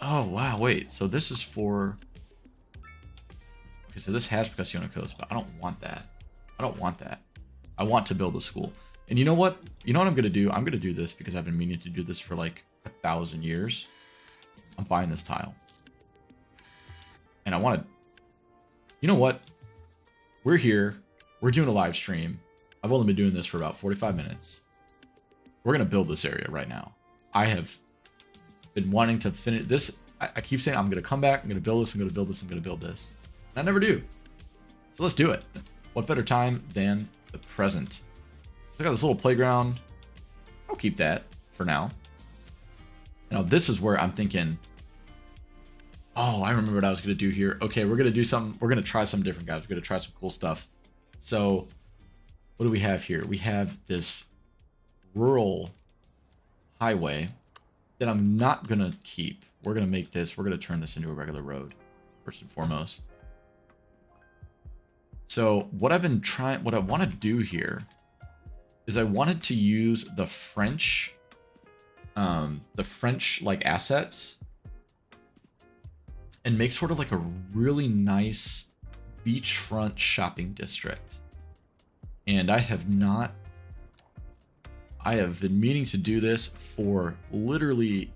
Oh wow, wait, so this is for, okay, so this has Picassiona Coast, but I don't want that. I don't want that. I want to build a school. And you know what? You know what I'm going to do? I'm going to do this because I've been meaning to do this for like 1,000 years. I'm buying this tile. And I want to... You know what? We're here. We're doing a live stream. I've only been doing this for about 45 minutes. We're going to build this area right now. I have been wanting to finish this. I keep saying I'm going to come back. I'm going to build this. I'm going to build this. I'm going to build this. And I never do. So let's do it. What better time than the present? Look at this little playground. I'll keep that for now. Now this is where I'm thinking, oh, I remember what I was going to do here. Okay, we're going to do something. We're going to try some different, guys. We're going to try some cool stuff. So what do we have here? We have this rural highway that I'm not going to keep. We're going to make this, we're going to turn this into a regular road first and foremost. So what I want to do here is I wanted to use the French like assets and make sort of like a really nice beachfront shopping district. And I have been meaning to do this for literally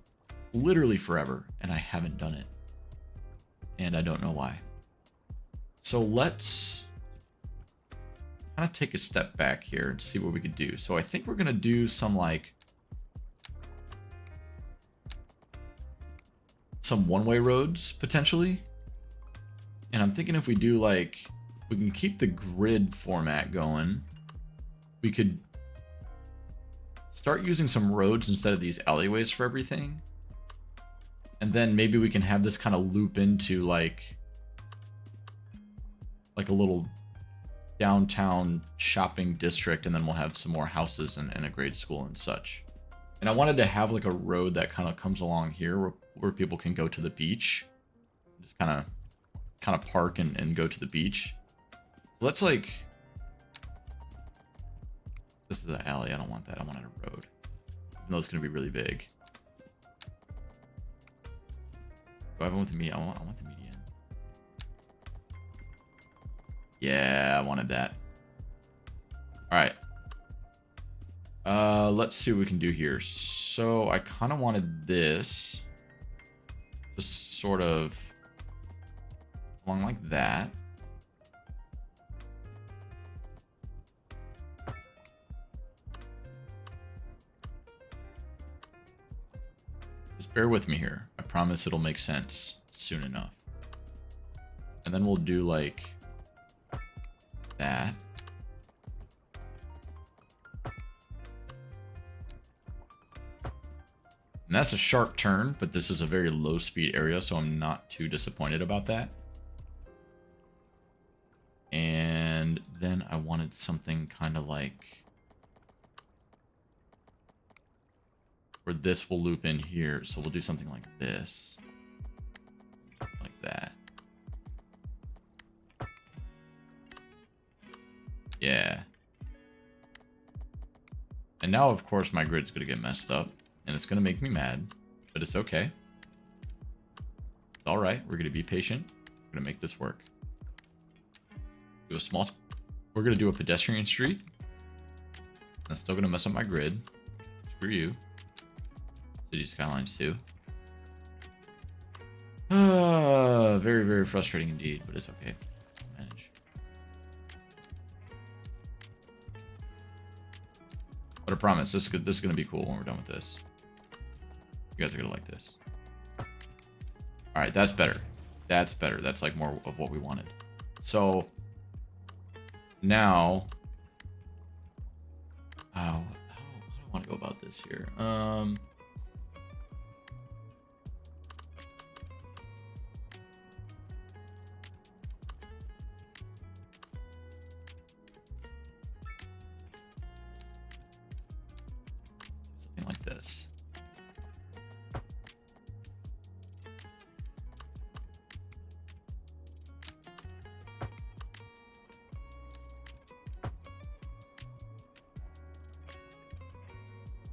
forever, and I haven't done it. And I don't know why. So let's kind of take a step back here and see what we could do. So I think we're gonna do some like some one-way roads potentially. And I'm thinking if we do like, we can keep the grid format going. We could start using some roads instead of these alleyways for everything. And then maybe we can have this kind of loop into like a little downtown shopping district, and then we'll have some more houses and a grade school and such. And I wanted to have like a road that kind of comes along here where people can go to the beach. Just kind of kind of park and go to the beach. So let's like, this is the alley. I don't want that. I want it a road. Even though it's going to be really big. Do I want the median? I want the median. Yeah, I wanted that. All right. Let's see what we can do here. So I kind of wanted this. Just sort of along like that. Just bear with me here. I promise it'll make sense soon enough. And then we'll do like that. And that's a sharp turn, but this is a very low speed area, so I'm not too disappointed about that. And then I wanted something kind of like where this will loop in here. So we'll do something like this. Like that. Yeah. And now, of course, my grid's going to get messed up. And it's going to make me mad. But it's okay. It's alright. We're going to be patient. We're going to make this work. Do a small... We're going to do a pedestrian street. That's still going to mess up my grid. Screw you. City Skylines too. Very, very frustrating indeed. But it's okay. Manage. But I promise, this is going to be cool when we're done with this. You guys are going to like this. Alright, that's better. That's better. That's like more of what we wanted. So, now... how do I want to go about this here? Something like this.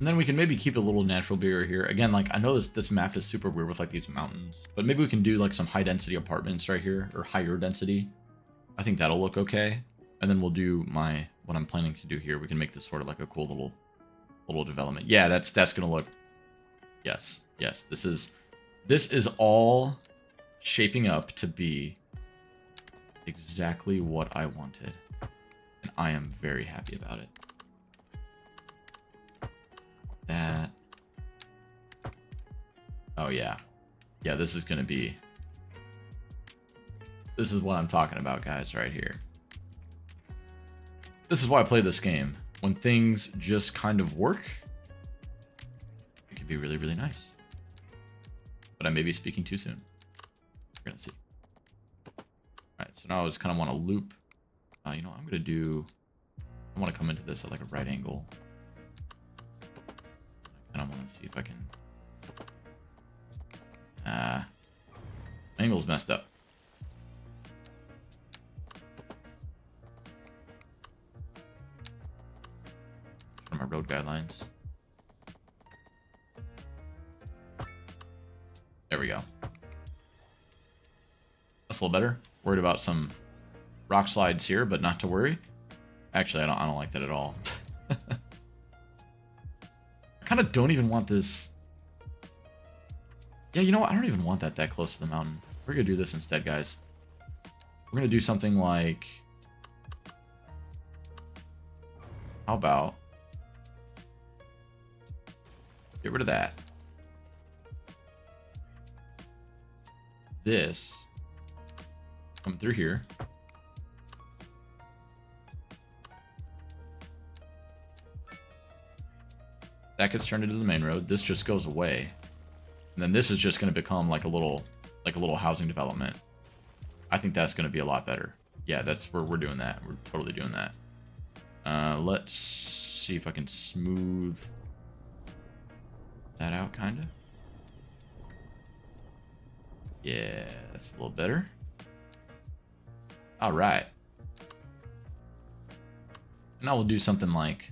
And then we can maybe keep a little natural barrier here. Again, like I know this map is super weird with like these mountains, but maybe we can do like some high density apartments right here, or higher density. I think that'll look okay. And then we'll do what I'm planning to do here. We can make this sort of like a cool little development. Yeah, that's gonna look. Yes. This is all shaping up to be exactly what I wanted, and I am very happy about it. That. Oh yeah, this is gonna be. This is what I'm talking about, guys, right here. This is why I play this game. When things just kind of work, it can be really, really nice. But I may be speaking too soon. We're gonna see. All right, so now I just kind of want to loop. You know, I'm gonna do. I want to come into this at like a right angle. And I want to see if I can... Angle's messed up. From my road guidelines. There we go. That's a little better. Worried about some rock slides here, but not to worry. Actually, I don't like that at all. Kind of don't even want this. Yeah, you know what? I don't even want that close to the mountain. We're gonna do this instead, guys. We're gonna do something like, how about get rid of that. This come through here. That gets turned into the main road. This just goes away. And then this is just going to become like a little housing development. I think that's going to be a lot better. Yeah, that's where we're doing that. We're totally doing that. Let's see if I can smooth that out, kind of. Yeah, that's a little better. All right. Now we'll do something like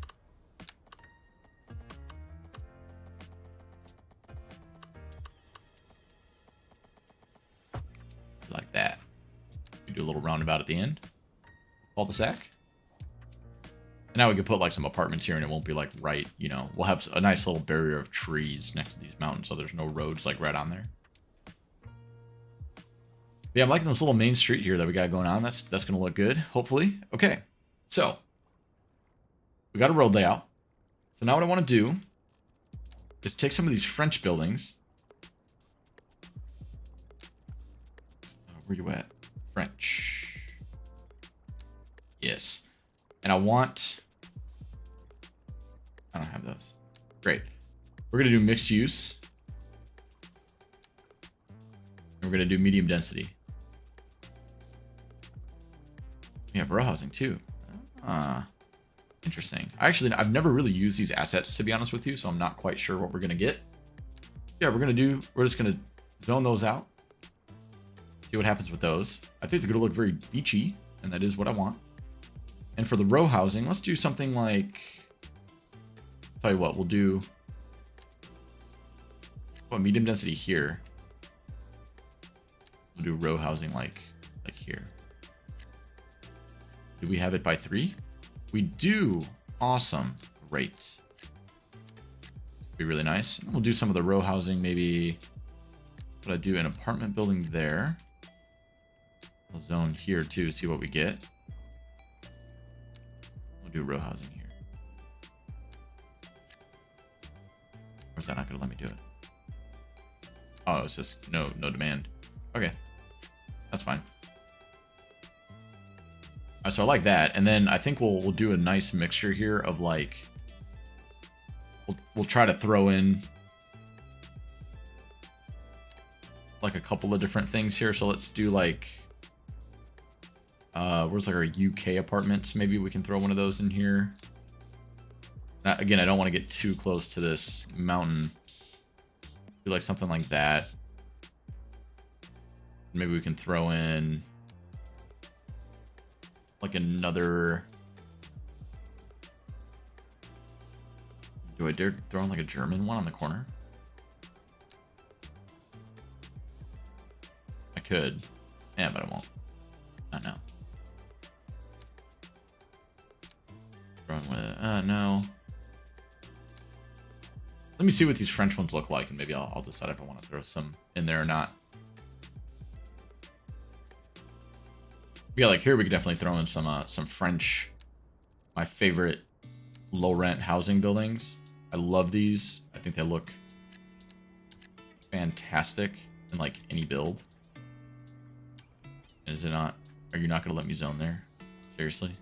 that. We do a little roundabout at the end. Cul-de-sac. And now we could put like some apartments here and it won't be like right, you know, we'll have a nice little barrier of trees next to these mountains so there's no roads like right on there. But yeah, I'm liking this little main street here that we got going on. That's going to look good, hopefully. Okay, so we got a road layout. So now what I want to do is take some of these French buildings. Where you at? French. Yes. And I don't have those. Great. We're going to do mixed use. And we're going to do medium density. We have row housing too. Interesting. I've never really used these assets, to be honest with you, so I'm not quite sure what we're going to get. Yeah, we're just going to zone those out. See what happens with those. I think they're going to look very beachy, and that is what I want. And for the row housing, let's do something like... Tell you what, we'll do... medium density here. We'll do row housing like here. Do we have it by 3? We do. Awesome. Great. Be really nice. We'll do some of the row housing, maybe... What I do, an apartment building there. We'll zone here too, see what we get. We'll do row housing here. Or is that not going to let me do it? Oh, it's just no demand. Okay, that's fine. All right, so I like that, and then I think we'll do a nice mixture here of like. We'll try to throw in like a couple of different things here. So let's do like. Where's like our UK apartments? Maybe we can throw one of those in here. Again, I don't want to get too close to this mountain. Do like something like that. Maybe we can throw in like another. Do I dare throw in like a German one on the corner? I could. Yeah, but I won't. Not now. Throwing with it. No. Let me see what these French ones look like, and maybe I'll decide if I want to throw some in there or not. Yeah, like here we could definitely throw in some French, my favorite low rent housing buildings. I love these. I think they look fantastic in like any build. Is it not? Are you not going to let me zone there? Seriously?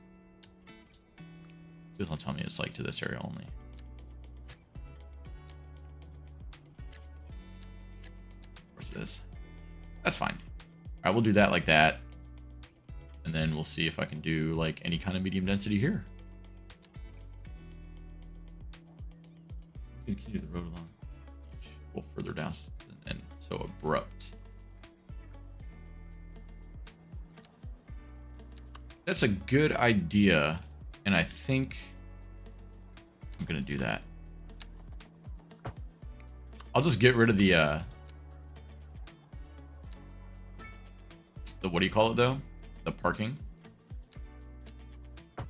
Please don't tell me it's like to this area only. Of course it is. That's fine. I will do that like that. And then we'll see if I can do like any kind of medium density here. Continue the road along. A little further down and so abrupt. That's a good idea, and I think I'm gonna do that. I'll just get rid of the what do you call it though? The parking. And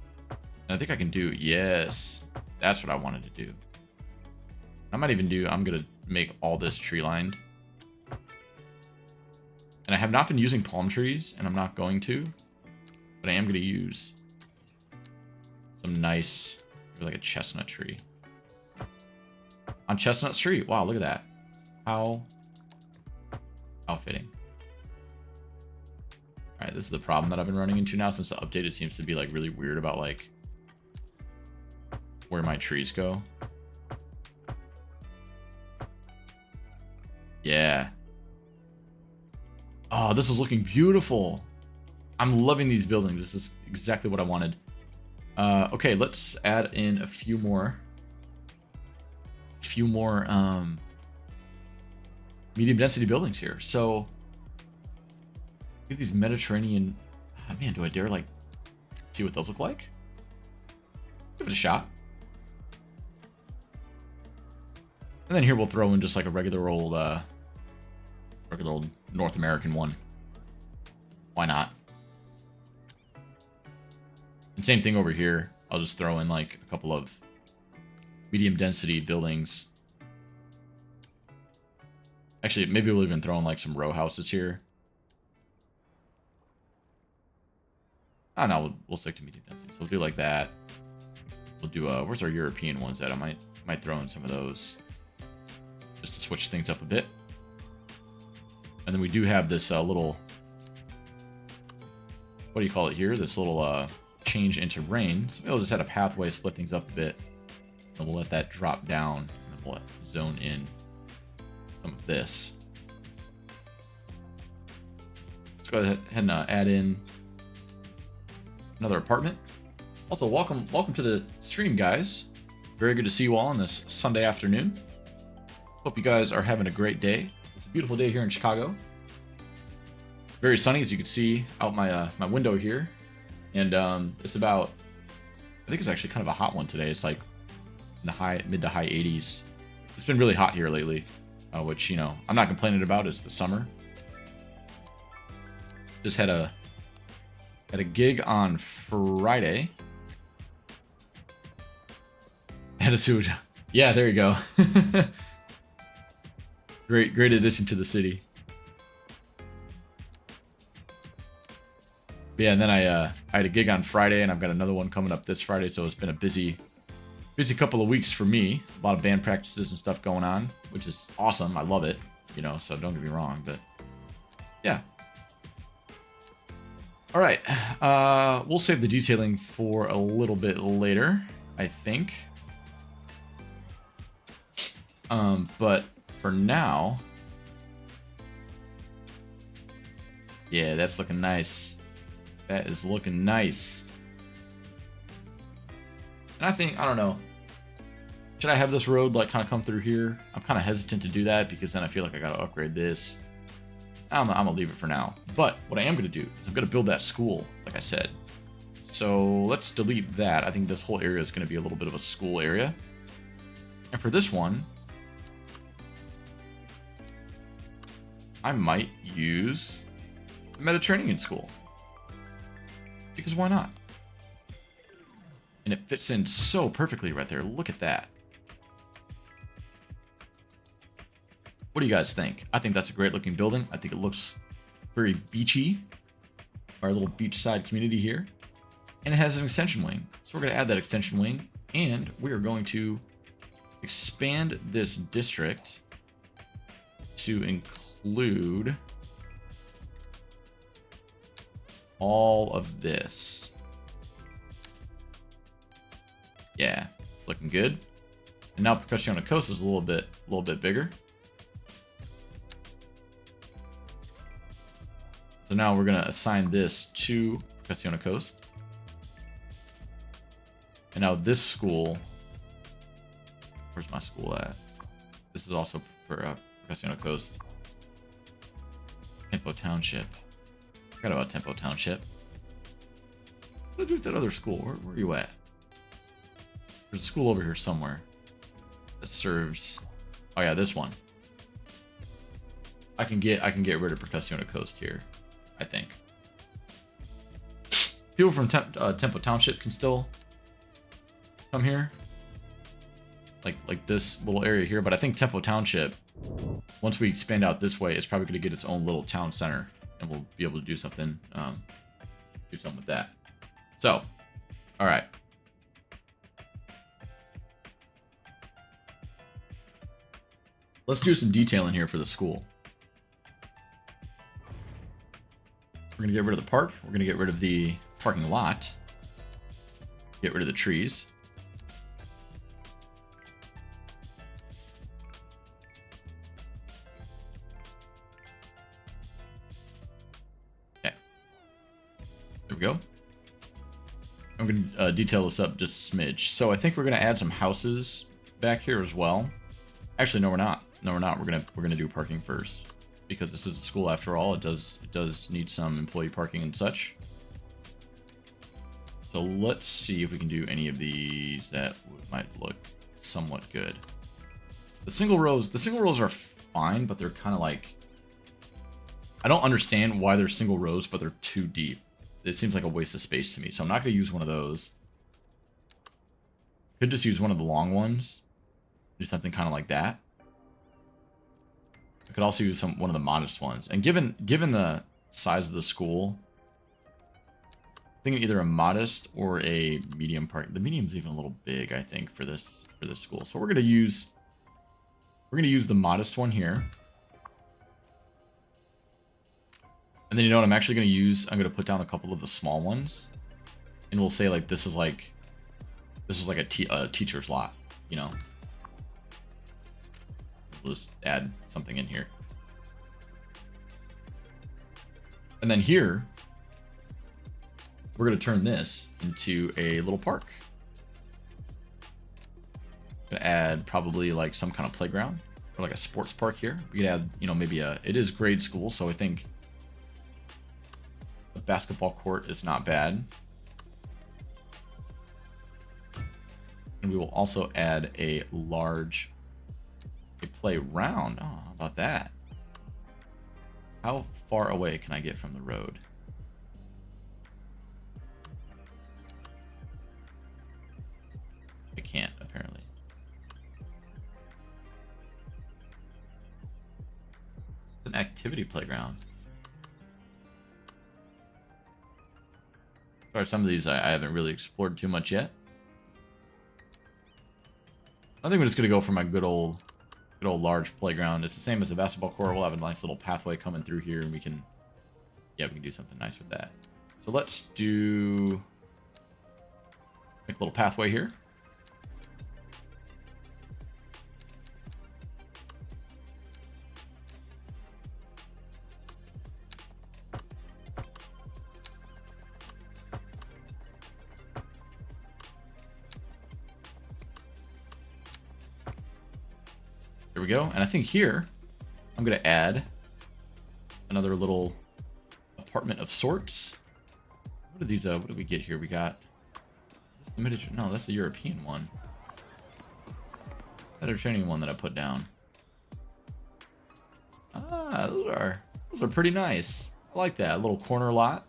I think I can do, yes, that's what I wanted to do. I might even do, I'm gonna make all this tree lined. And I have not been using palm trees, and I'm not going to. But I am going to use some nice, like a chestnut tree. On Chestnut Street. Wow, look at that. How fitting. Alright, this is the problem that I've been running into now since the update. It seems to be like really weird about like where my trees go. Yeah. Oh, this is looking beautiful. I'm loving these buildings. This is exactly what I wanted. Okay, let's add in a few more medium density buildings here. So we have these Mediterranean Man, do I dare, like, see what those look like? Give it a shot. And then here we'll throw in just like a regular old North American one. Why not? And same thing over here. I'll just throw in like a couple of medium density buildings. Actually, maybe we'll even throw in like some row houses here. Oh no, we'll stick to medium density. So we'll do like that. We'll do where's our European ones at? I might throw in some of those just to switch things up a bit. And then we do have this little, what do you call it here? This little change into rain. So we'll just add a pathway, split things up a bit. And we'll let that drop down. And then we'll zone in some of this. Let's go ahead and add in another apartment. Also, welcome to the stream, guys. Very good to see you all on this Sunday afternoon. Hope you guys are having a great day. It's a beautiful day here in Chicago. Very sunny, as you can see out my my window here. And it's about, I think it's actually kind of a hot one today. It's like in the mid to high 80s. It's been really hot here lately, which, you know, I'm not complaining about. It's the summer. Just had a gig on Friday. Attitude. Yeah, there you go. Great addition to the city. Yeah, and then I had a gig on Friday, and I've got another one coming up this Friday, so it's been a busy couple of weeks for me. A lot of band practices and stuff going on, which is awesome. I love it, you know, so don't get me wrong, but yeah. All right, we'll save the detailing for a little bit later, I think. But for now, yeah, that's looking nice. That is looking nice. And I think, I don't know, should I have this road like kind of come through here? I'm kind of hesitant to do that because then I feel like I got to upgrade this. I'm gonna leave it for now. But what I am gonna do is I'm gonna build that school, like I said. So let's delete that. I think this whole area is gonna be a little bit of a school area. And for this one, I might use the Mediterranean school. Because why not? And it fits in so perfectly right there. Look at that. What do you guys think? I think that's a great looking building. I think it looks very beachy. Our little beachside community here. And it has an extension wing. So we're going to add that extension wing. And we are going to expand this district to include all of this. Yeah, it's looking good. And now Percussion Coast is a little bit bigger. So now we're gonna assign this to Percussion Coast. And now this school, where's my school at? This is also for Percussion Coast. Tempo Township. Forgot about Tempo Township. What do I do with that other school? Where are you at? There's a school over here somewhere that serves. Oh yeah, this one. I can get rid of Percussion Coast here, I think. People from Tempo Township can still come here, like this little area here. But I think Tempo Township, once we expand out this way, it's probably going to get its own little town center, and we'll be able to do something with that. So, all right. Let's do some detailing here for the school. We're going to get rid of the park. We're going to get rid of the parking lot. Get rid of the trees. Okay. There we go. I'm going to detail this up just a smidge. So I think we're going to add some houses back here as well. Actually, no, we're not. No, we're not. We're gonna do parking first, because this is a school after all. It does need some employee parking and such. So let's see if we can do any of these that might look somewhat good. The single rows are fine, but they're kind of like, I don't understand why they're single rows, but they're too deep. It seems like a waste of space to me, so I'm not going to use one of those. Could just use one of the long ones. Do something kind of like that. I could also use one of the modest ones. And given the size of the school, I think either a modest or a medium park. The medium's even a little big, I think, for this school. So we're gonna use the modest one here. And then you know what I'm actually gonna use? I'm gonna put down a couple of the small ones, and we'll say like this is like a teacher's lot, you know. We'll just add something in here. And then here, we're going to turn this into a little park. Going to add probably like some kind of playground or like a sports park here. We could add, you know, maybe it is grade school, so I think the basketball court is not bad. And we will also add a play round. Oh, how about that? How far away can I get from the road? I can't, apparently. It's an activity playground. Sorry, some of these I haven't really explored too much yet. I think we're just gonna go for my good old large playground. It's the same as the basketball court. We'll have a nice little pathway coming through here, and we can do something nice with that. So let's make a little pathway here. There we go. And I think here, I'm going to add another little apartment of sorts. What are these? What do we get here? We got this the miniature. No, that's the European one. Mediterranean one that I put down. Ah, those are pretty nice. I like that. A little corner lot.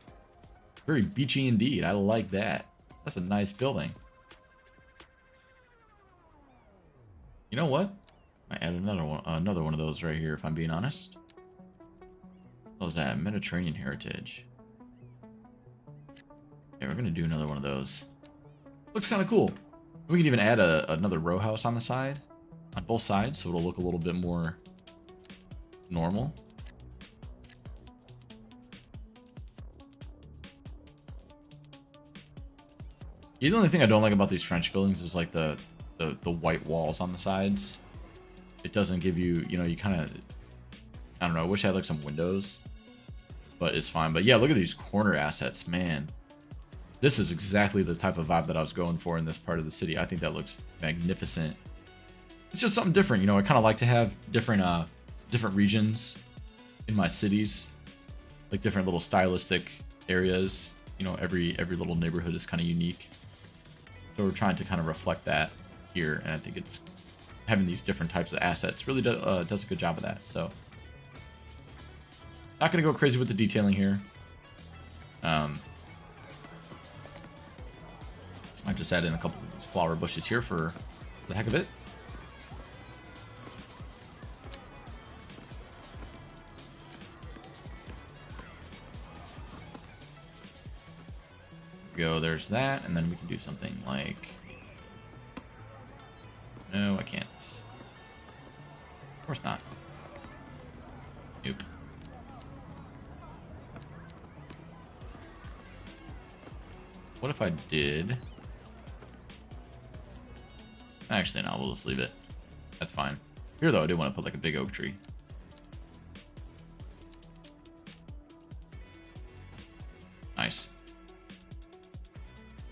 Very beachy indeed. I like that. That's a nice building. You know what? I add another one of those right here, if I'm being honest. What was that? Mediterranean heritage. Okay, we're gonna do another one of those. Looks kind of cool. We can even add another row house on the side, on both sides, so it'll look a little bit more normal. The only thing I don't like about these French buildings is like the white walls on the sides. It doesn't give you, you know, you kind of, I don't know, I wish I had like some windows, but it's fine. But yeah, look at these corner assets, man. This is exactly the type of vibe that I was going for in this part of the city. I think that looks magnificent. It's just something different, you know. I kind of like to have different regions in my cities, like different little stylistic areas. You know, every little neighborhood is kind of unique. So we're trying to kind of reflect that here, and I think it's having these different types of assets really does a good job of that. So not going to go crazy with the detailing here. I just add in a couple of flower bushes here for the heck of it. Go, there's that, and then we can do something like, no, I can't. Of course not. Nope. What if I did? Actually, no, we'll just leave it. That's fine. Here, though, I do want to put like a big oak tree. Nice.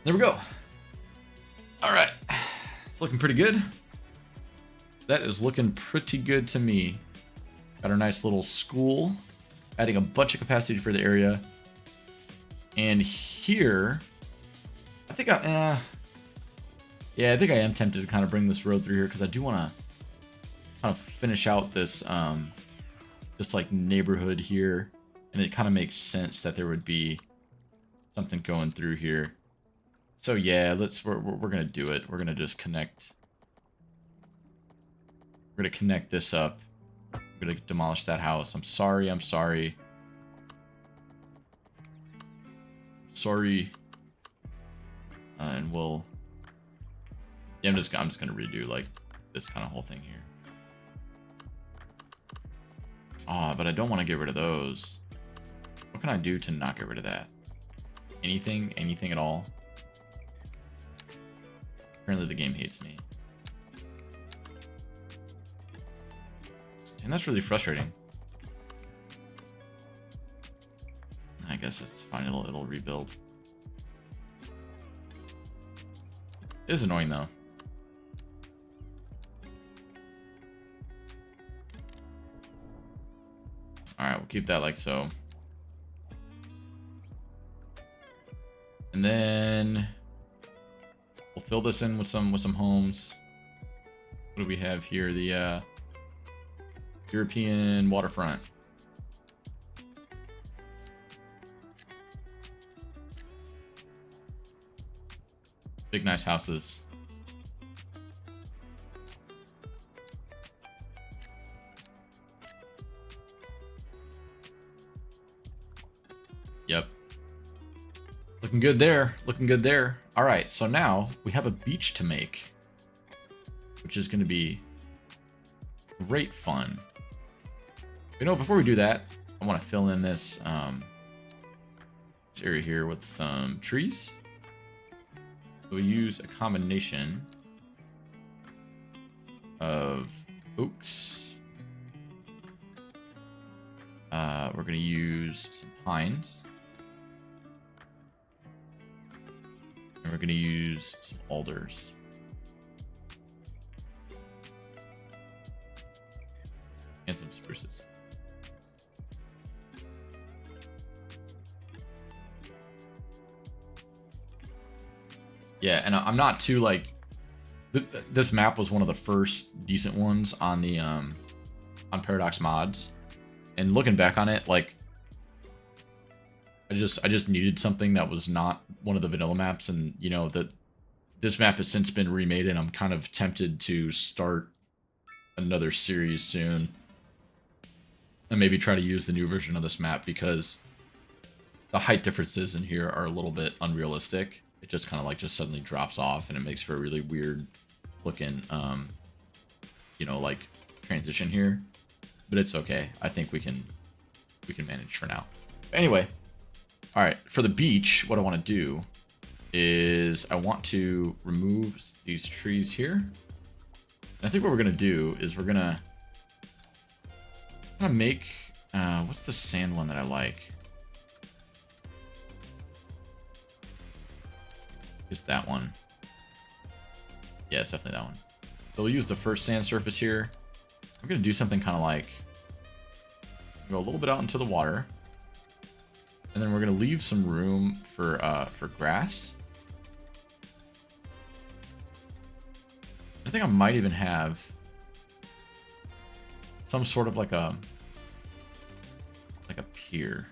There we go. All right. It's looking pretty good. That is looking pretty good to me. Got our nice little school, adding a bunch of capacity for the area. And here, I think yeah, I think I am tempted to kind of bring this road through here because I do want to kind of finish out this just like neighborhood here, and it kind of makes sense that there would be something going through here. So yeah, we're gonna do it. We're gonna just connect. We're gonna connect this up. We're gonna demolish that house. I'm sorry. I'm sorry. Sorry. And we'll. Yeah, I'm just gonna redo like this kind of whole thing here. Ah, but I don't want to get rid of those. What can I do to not get rid of that? Anything? Anything at all? Apparently the game hates me. And that's really frustrating. I guess it's fine. It'll rebuild. It is annoying though. Alright, we'll keep that like so. And then we'll fill this in with some homes. What do we have here? The European waterfront. Big nice houses. Yep. Looking good there. Looking good there. All right, so now we have a beach to make, which is going to be great fun. You know, before we do that, I want to fill in this area here with some trees. So we use a combination of oaks. We're going to use some pines. And we're going to use some alders. And some spruces. Yeah, and I'm not too like this map was one of the first decent ones on the on Paradox mods, and looking back on it, like I just needed something that was not one of the vanilla maps, and you know that this map has since been remade, and I'm kind of tempted to start another series soon and maybe try to use the new version of this map because the height differences in here are a little bit unrealistic. It just kind of like just suddenly drops off, and it makes for a really weird looking, you know, like transition here. But it's okay. I think we can manage for now. Anyway, all right. For the beach, what I want to do is I want to remove these trees here. And I think what we're gonna do is we're gonna make what's the sand one that I like? Is that one? Yeah, it's definitely that one. So we'll use the first sand surface here. We're gonna do something kind of like go a little bit out into the water, and then we're gonna leave some room for grass. I think I might even have some sort of like a pier.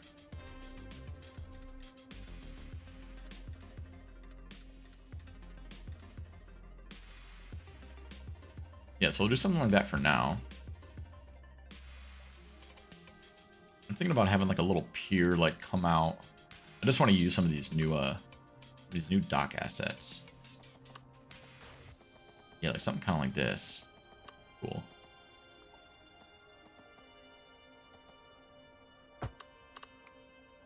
Yeah, so we'll do something like that for now. I'm thinking about having like a little pier like come out. I just want to use some of these new dock assets. Yeah, like something kind of like this. Cool.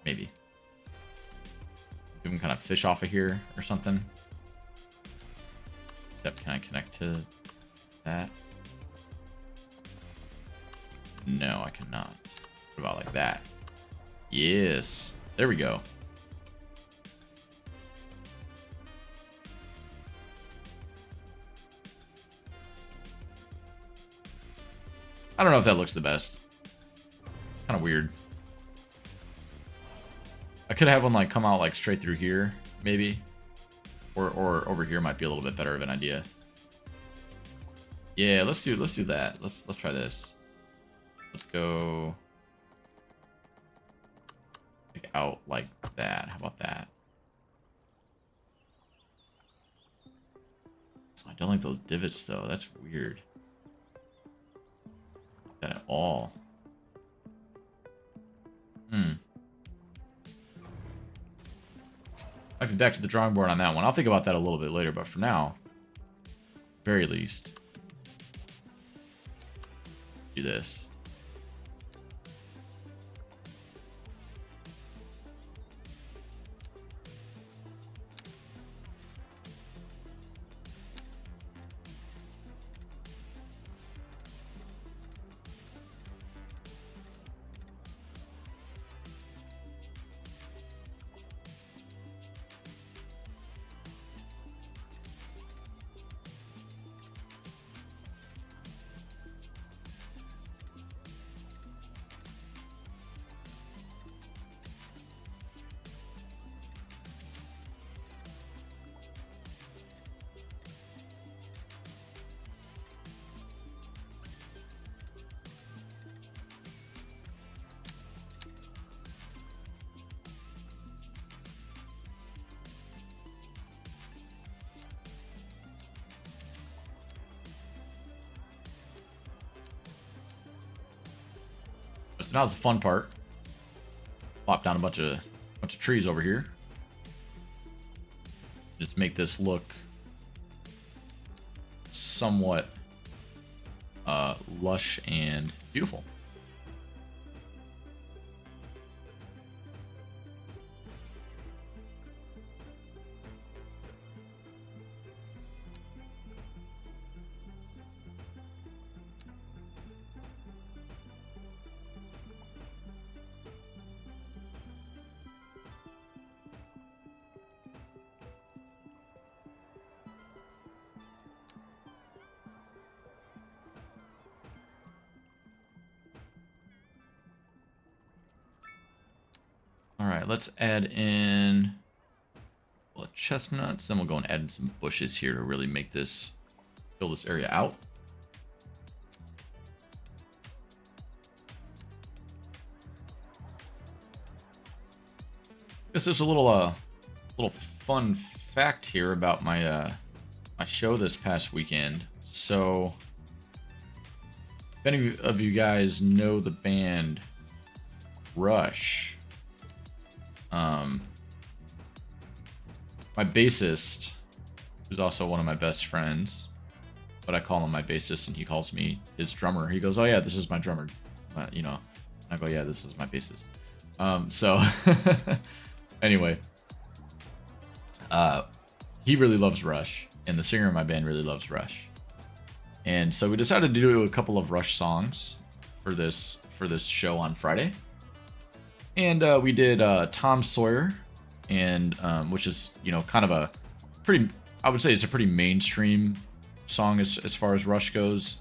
Maybe. We can kind of fish off of here or something. Except, can I connect to that? No, I cannot. What about like that? Yes. There we go. I don't know if that looks the best. It's kind of weird. I could have one like come out like straight through here, maybe. Or over here might be a little bit better of an idea. Yeah, let's do that. Let's try this. Let's go like out like that. How about that? I don't like those divots though. That's weird. Not that at all. Might be back to the drawing board on that one. I'll think about that a little bit later, but for now, very least, do this. So now it's the fun part. Plop down a bunch of trees over here. Just make this look somewhat lush and beautiful. All right, let's add in chestnuts. Then we'll go and add in some bushes here to really make this, fill this area out. Guess there's a little fun fact here about my my show this past weekend. So, if any of you guys know the band Rush. My bassist, who's also one of my best friends, but I call him my bassist and he calls me his drummer. He goes, "Oh yeah, this is my drummer." You know, I go, "Yeah, this is my bassist." So anyway, he really loves Rush, and the singer in my band really loves Rush. And so we decided to do a couple of Rush songs for this show on Friday. And we did Tom Sawyer, and which is, you know, kind of a pretty, I would say it's a pretty mainstream song as far as Rush goes.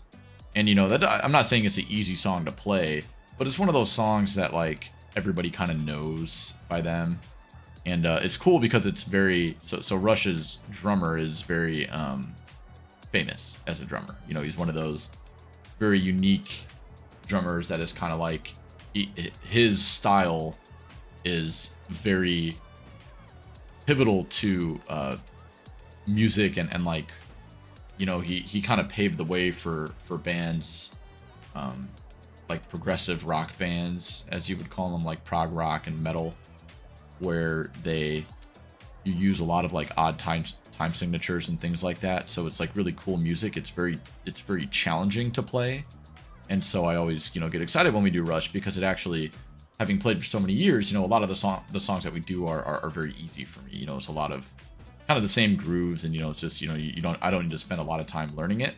And, you know, that I'm not saying it's an easy song to play, but it's one of those songs that, like, everybody kind of knows by them. And it's cool because it's very, so Rush's drummer is very famous as a drummer. You know, he's one of those very unique drummers that is kind of like, his style is very pivotal to music and like, you know, he kind of paved the way for bands like progressive rock bands, as you would call them, like prog rock and metal, where you use a lot of like odd time signatures and things like that. So it's like really cool music. It's very challenging to play. And so I always, you know, get excited when we do Rush, because it actually, having played for so many years, you know, a lot of the songs that we do are very easy for me. You know, it's a lot of kind of the same grooves, and, you know, it's just, you know, I don't need to spend a lot of time learning it.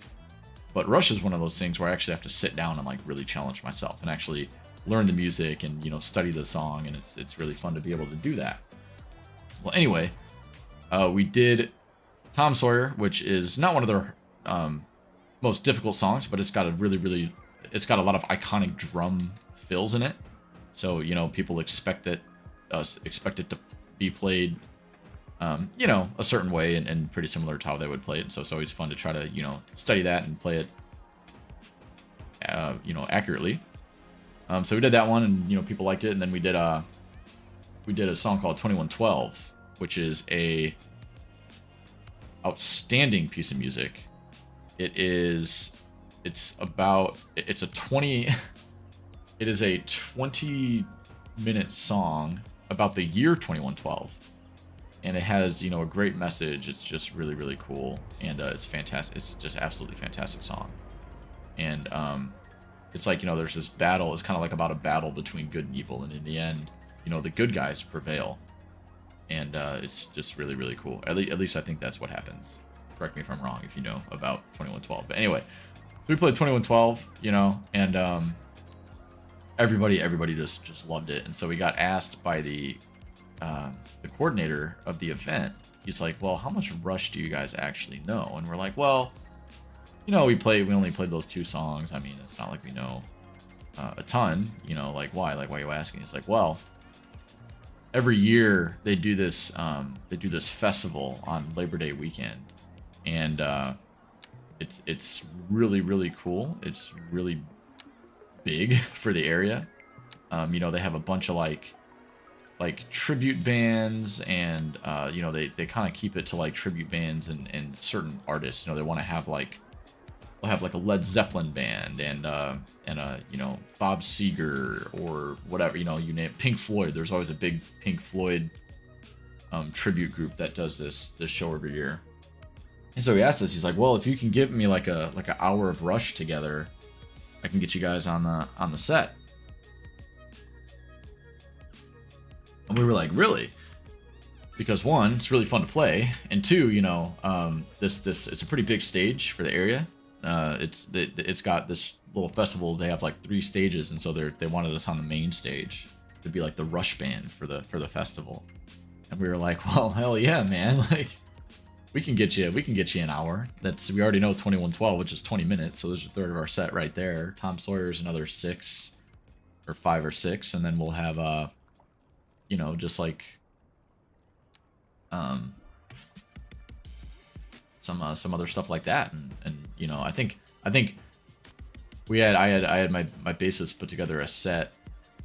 But Rush is one of those things where I actually have to sit down and like really challenge myself and actually learn the music and, you know, study the song, and it's really fun to be able to do that. Well, anyway, we did Tom Sawyer, which is not one of their most difficult songs, but it's got a lot of iconic drum fills in it. So, you know, people expect it to be played you know, a certain way and pretty similar to how they would play it. And so it's always fun to try to, you know, study that and play it, you know, accurately. So we did that one, and you know, people liked it. And then we did a song called 2112, which is a outstanding piece of music. It's a 20 it is a 20-minute song about the year 2112, and it has, you know, a great message. It's just really, really cool, and it's fantastic. It's just absolutely fantastic song. And it's like, you know, there's this battle. It's kind of like about a battle between good and evil, and in the end, you know, the good guys prevail. And it's just really, really cool. At least I think that's what happens. Correct me if I'm wrong if you know about 2112. But anyway, so we played 2112, you know, and everybody just loved it. And so we got asked by the coordinator of the event. He's like, well, how much Rush do you guys actually know? And we're like, well, you know, we only played those 2 songs. I mean, it's not like we know a ton, you know, like why are you asking? It's like, well, every year they do this festival on Labor Day weekend, and it's really, really cool. It's really big for the area. You know, they have a bunch of like tribute bands, and you know, they kind of keep it to like tribute bands and certain artists. You know, they want to have like, they'll have like a Led Zeppelin band and a, you know, Bob Seger or whatever, you know, you name it. Pink Floyd. There's always a big Pink Floyd tribute group that does this show every year. And so he asked us, he's like, well, if you can give me like an hour of Rush together, I can get you guys on the set. And we were like, really? Because 1, it's really fun to play, and 2, you know, it's a pretty big stage for the area. It's got this little festival. They have like 3 stages, and so they wanted us on the main stage to be like the Rush band for the festival. And we were like, well, hell yeah, man! Like, we can get you an hour. We already know 2112, which is 20 minutes, so there's a third of our set right there. Tom Sawyer's another 6 or 5 or 6, and then we'll have you know, just like some other stuff like that, and you know, I think I had my bassist put together a set,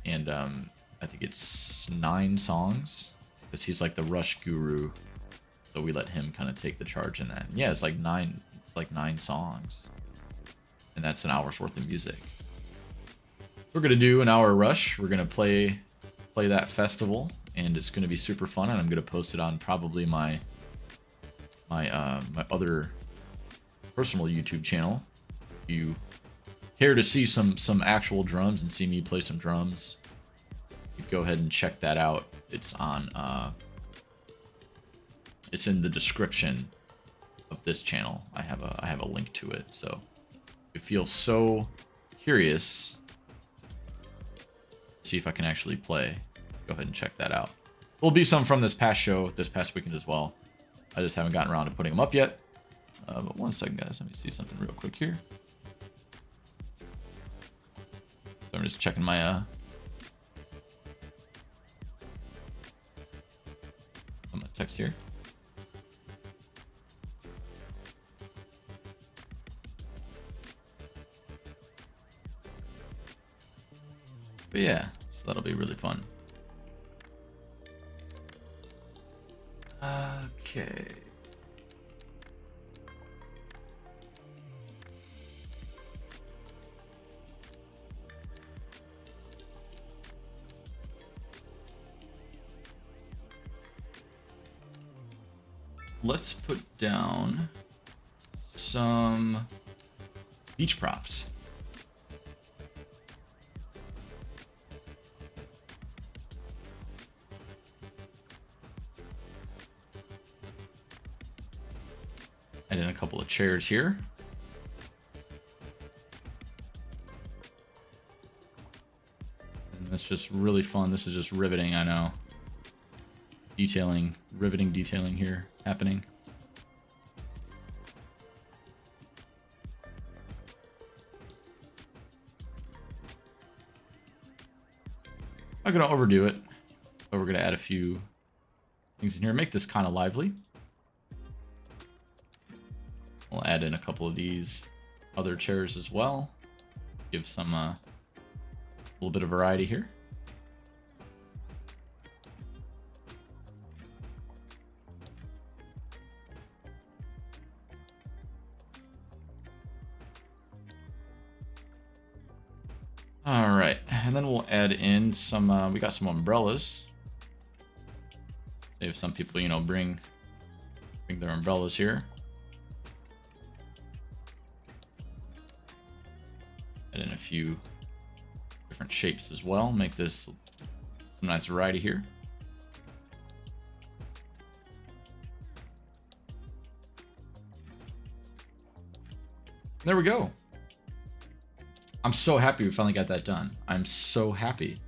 and I think it's 9 songs, because he's like the Rush guru, so we let him kind of take the charge in that. And yeah, it's like 9 songs, and that's an hour's worth of music. We're gonna do an hour of Rush. We're gonna play that festival, and it's gonna be super fun, and I'm gonna post it on probably my other personal YouTube channel. If you care to see some actual drums and see me play some drums, you go ahead and check that out. It's on it's in the description of this channel. I have a link to it. So if you feel so curious, see if I can actually play, go ahead and check that out. There'll be some from this past weekend as well. I just haven't gotten around to putting them up yet. But 1 second, guys. Let me see something real quick here. So I'm just checking my text here. But yeah, so that'll be really fun. Okay. Let's put down some beach props. Add in a couple of chairs here. And that's just really fun. This is just riveting, I know. Riveting detailing here happening. I'm not gonna overdo it, but we're gonna add a few things in here. Make this kind of lively. We'll add in a couple of these other chairs as well. Give some a little bit of variety here. All right, and then we'll add in some, we got some umbrellas. Say if some people, you know, bring their umbrellas here. Add in a few different shapes as well. Make this some nice variety here. There we go. I'm so happy we finally got that done. I'm so happy.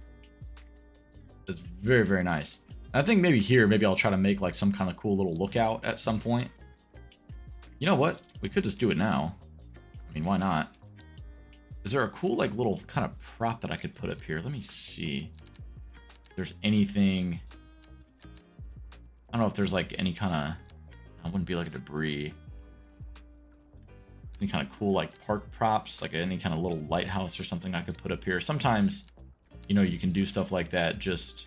It's very, very nice. And I think maybe here, maybe I'll try to make like some kind of cool little lookout at some point. You know what? We could just do it now. I mean, why not? Is there a cool like little kind of prop that I could put up here? Let me see. If there's anything. I don't know if there's like any kind of, I wouldn't be like a debris. Any kind of cool like park props, like any kind of little lighthouse or something I could put up here. Sometimes, you know, you can do stuff like that just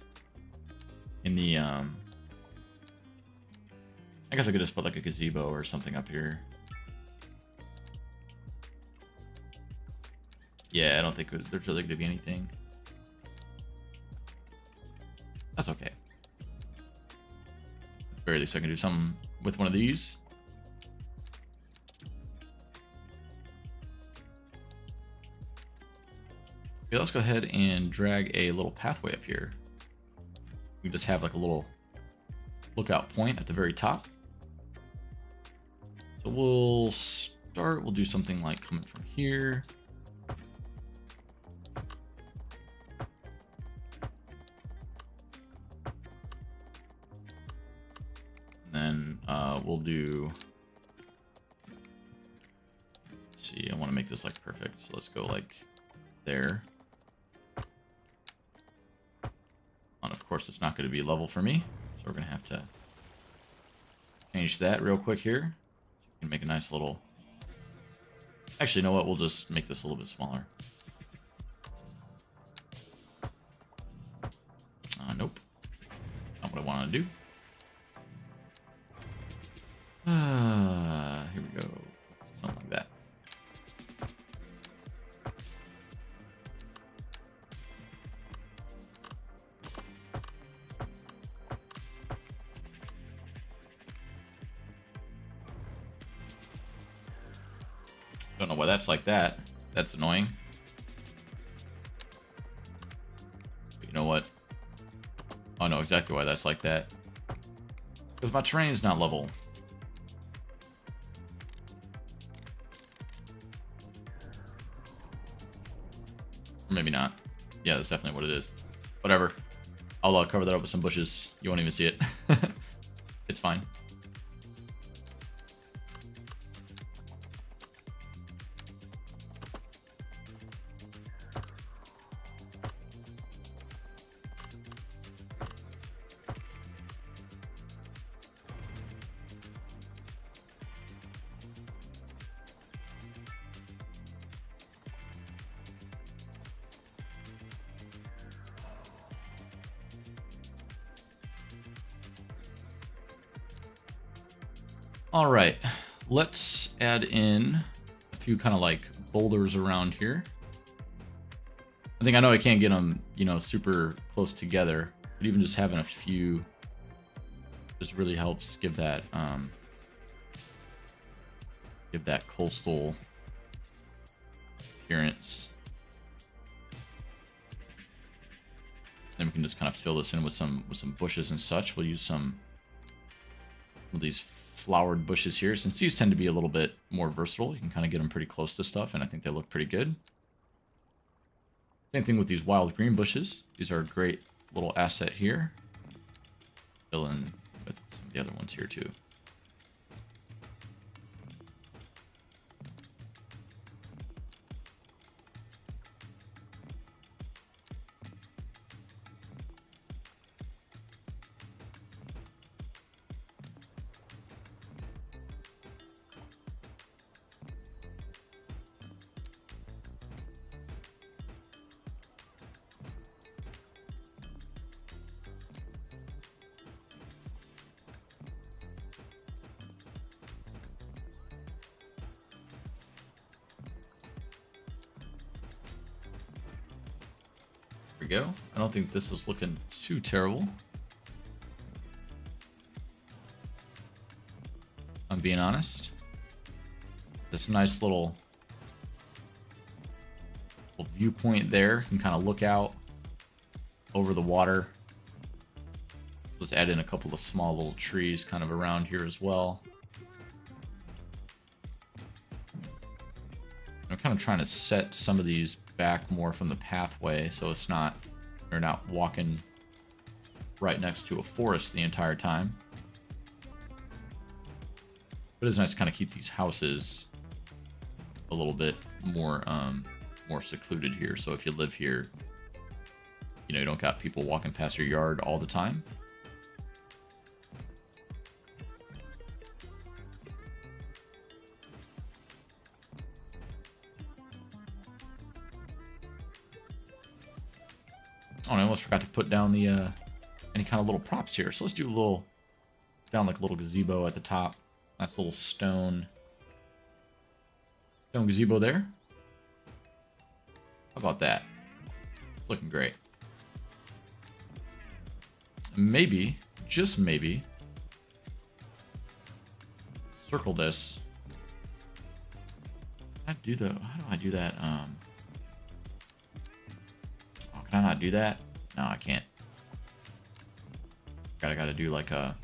in the, I guess I could just put like a gazebo or something up here. Yeah, I don't think there's really going to be anything. That's okay. At the very least, I can do something with one of these. Okay, let's go ahead and drag a little pathway up here. We just have like a little lookout point at the very top. So we'll start, we'll do something like coming from here. And then we'll do, let's see, I want to make this like perfect. So let's go like there. And of course, it's not going to be level for me, so we're going to have to change that real quick here. So we can make a nice little... Actually, you know what? We'll just make this a little bit smaller. Nope. Not what I want to do. Here we go. Something like that. Don't know why that's like that. That's annoying. But you know what? I know exactly why that's like that. Because my terrain is not level. Or maybe not. Yeah, that's definitely what it is. Whatever. I'll cover that up with some bushes. You won't even see it. It's fine. All right, let's add in a few kind of like boulders around here. I know I can't get them, you know, super close together, but even just having a few just really helps give that coastal appearance. Then we can just kind of fill this in with some bushes and such. We'll use some of these flowered bushes here. Since these tend to be a little bit more versatile, you can kind of get them pretty close to stuff, and I think they look pretty good. Same thing with these wild green bushes. These are a great little asset here. Fill in with some of the other ones here too. we go. I don't think this is looking too terrible. I'm being honest. This nice little viewpoint there. You can kind of look out over the water. Let's add in a couple of small little trees kind of around here as well. I'm kind of trying to set some of these back more from the pathway so it's not, they're not walking right next to a forest the entire time. But it's nice to kind of keep these houses a little bit more more secluded here. So if you live here, you know, you don't got people walking past your yard all the time. Oh, and I almost forgot to put down the any kind of little props here. So let's do a little, down like a little gazebo at the top. Nice little stone gazebo there. How about that? It's looking great. Maybe, just maybe, circle this. How do I do that? Oh, can I not do that? No, I can't. Gotta do like a.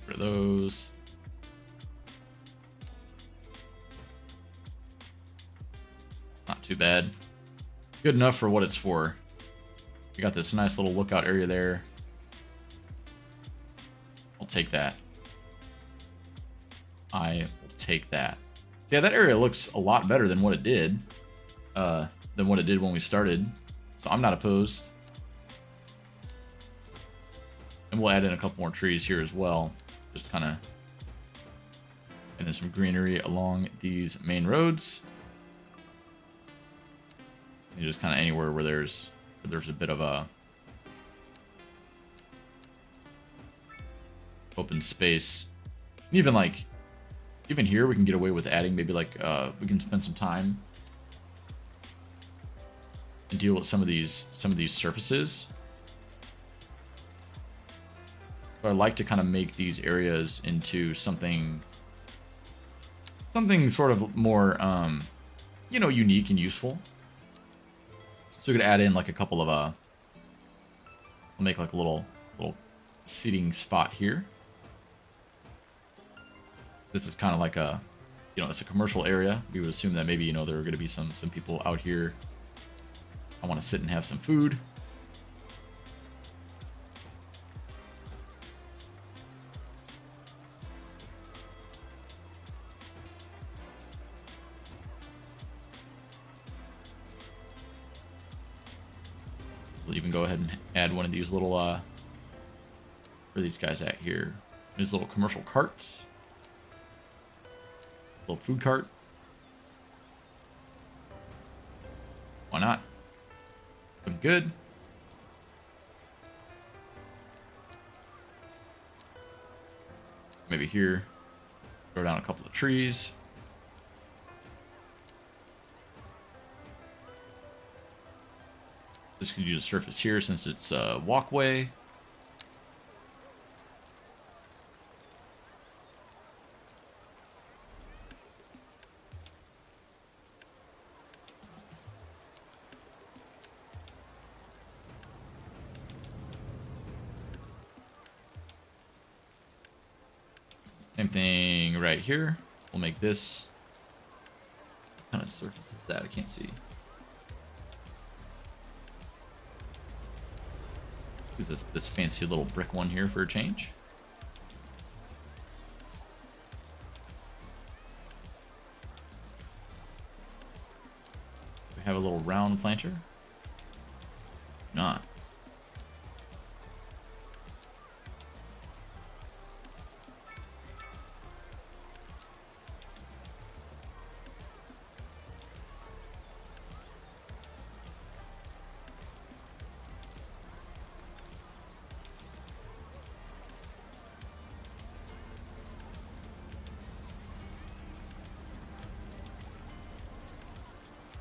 For those. Not too bad. Good enough for what it's for. We got this nice little lookout area there. I'll take that. I will take that. Yeah, that area looks a lot better than what it did. When we started. So I'm not opposed. And we'll add in a couple more trees here as well. Just kind of add in some greenery along these main roads. And just kind of anywhere where there's a bit of a open space. Even here we can get away with adding maybe like we can spend some time and deal with some of these surfaces. So I like to kind of make these areas into something sort of more you know, unique and useful. So we could add in like a couple of I'll make like a little seating spot here. This is kind of like a, you know, it's a commercial area. We would assume that maybe, you know, there are going to be some people out here. I want to sit and have some food. We'll even go ahead and add one of these little, where are these guys at here? These little commercial carts. Little food cart. Why not? Looking good. Maybe here, throw down a couple of trees. This could use a surface here since it's a walkway. Same thing right here. We'll make this. What kind of surface is that? I can't see. Use this fancy little brick one here for a change. We have a little round planter. Not.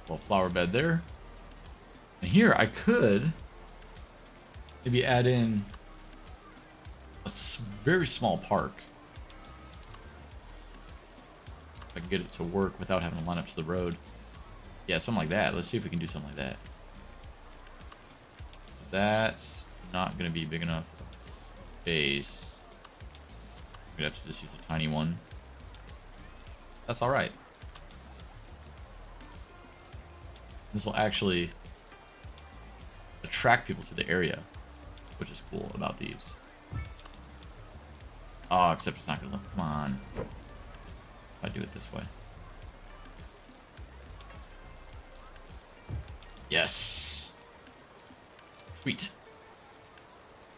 little flower bed there. And here I could maybe add in a very small park. If I can get it to work without having to line up to the road. Yeah, something like that. Let's see if we can do something like that. That's not going to be big enough space. We'd have to just use a tiny one. That's all right. This will actually attract people to the area, which is cool about these. Oh, except it's not going to look. Come on. If I do it this way. Yes. Sweet.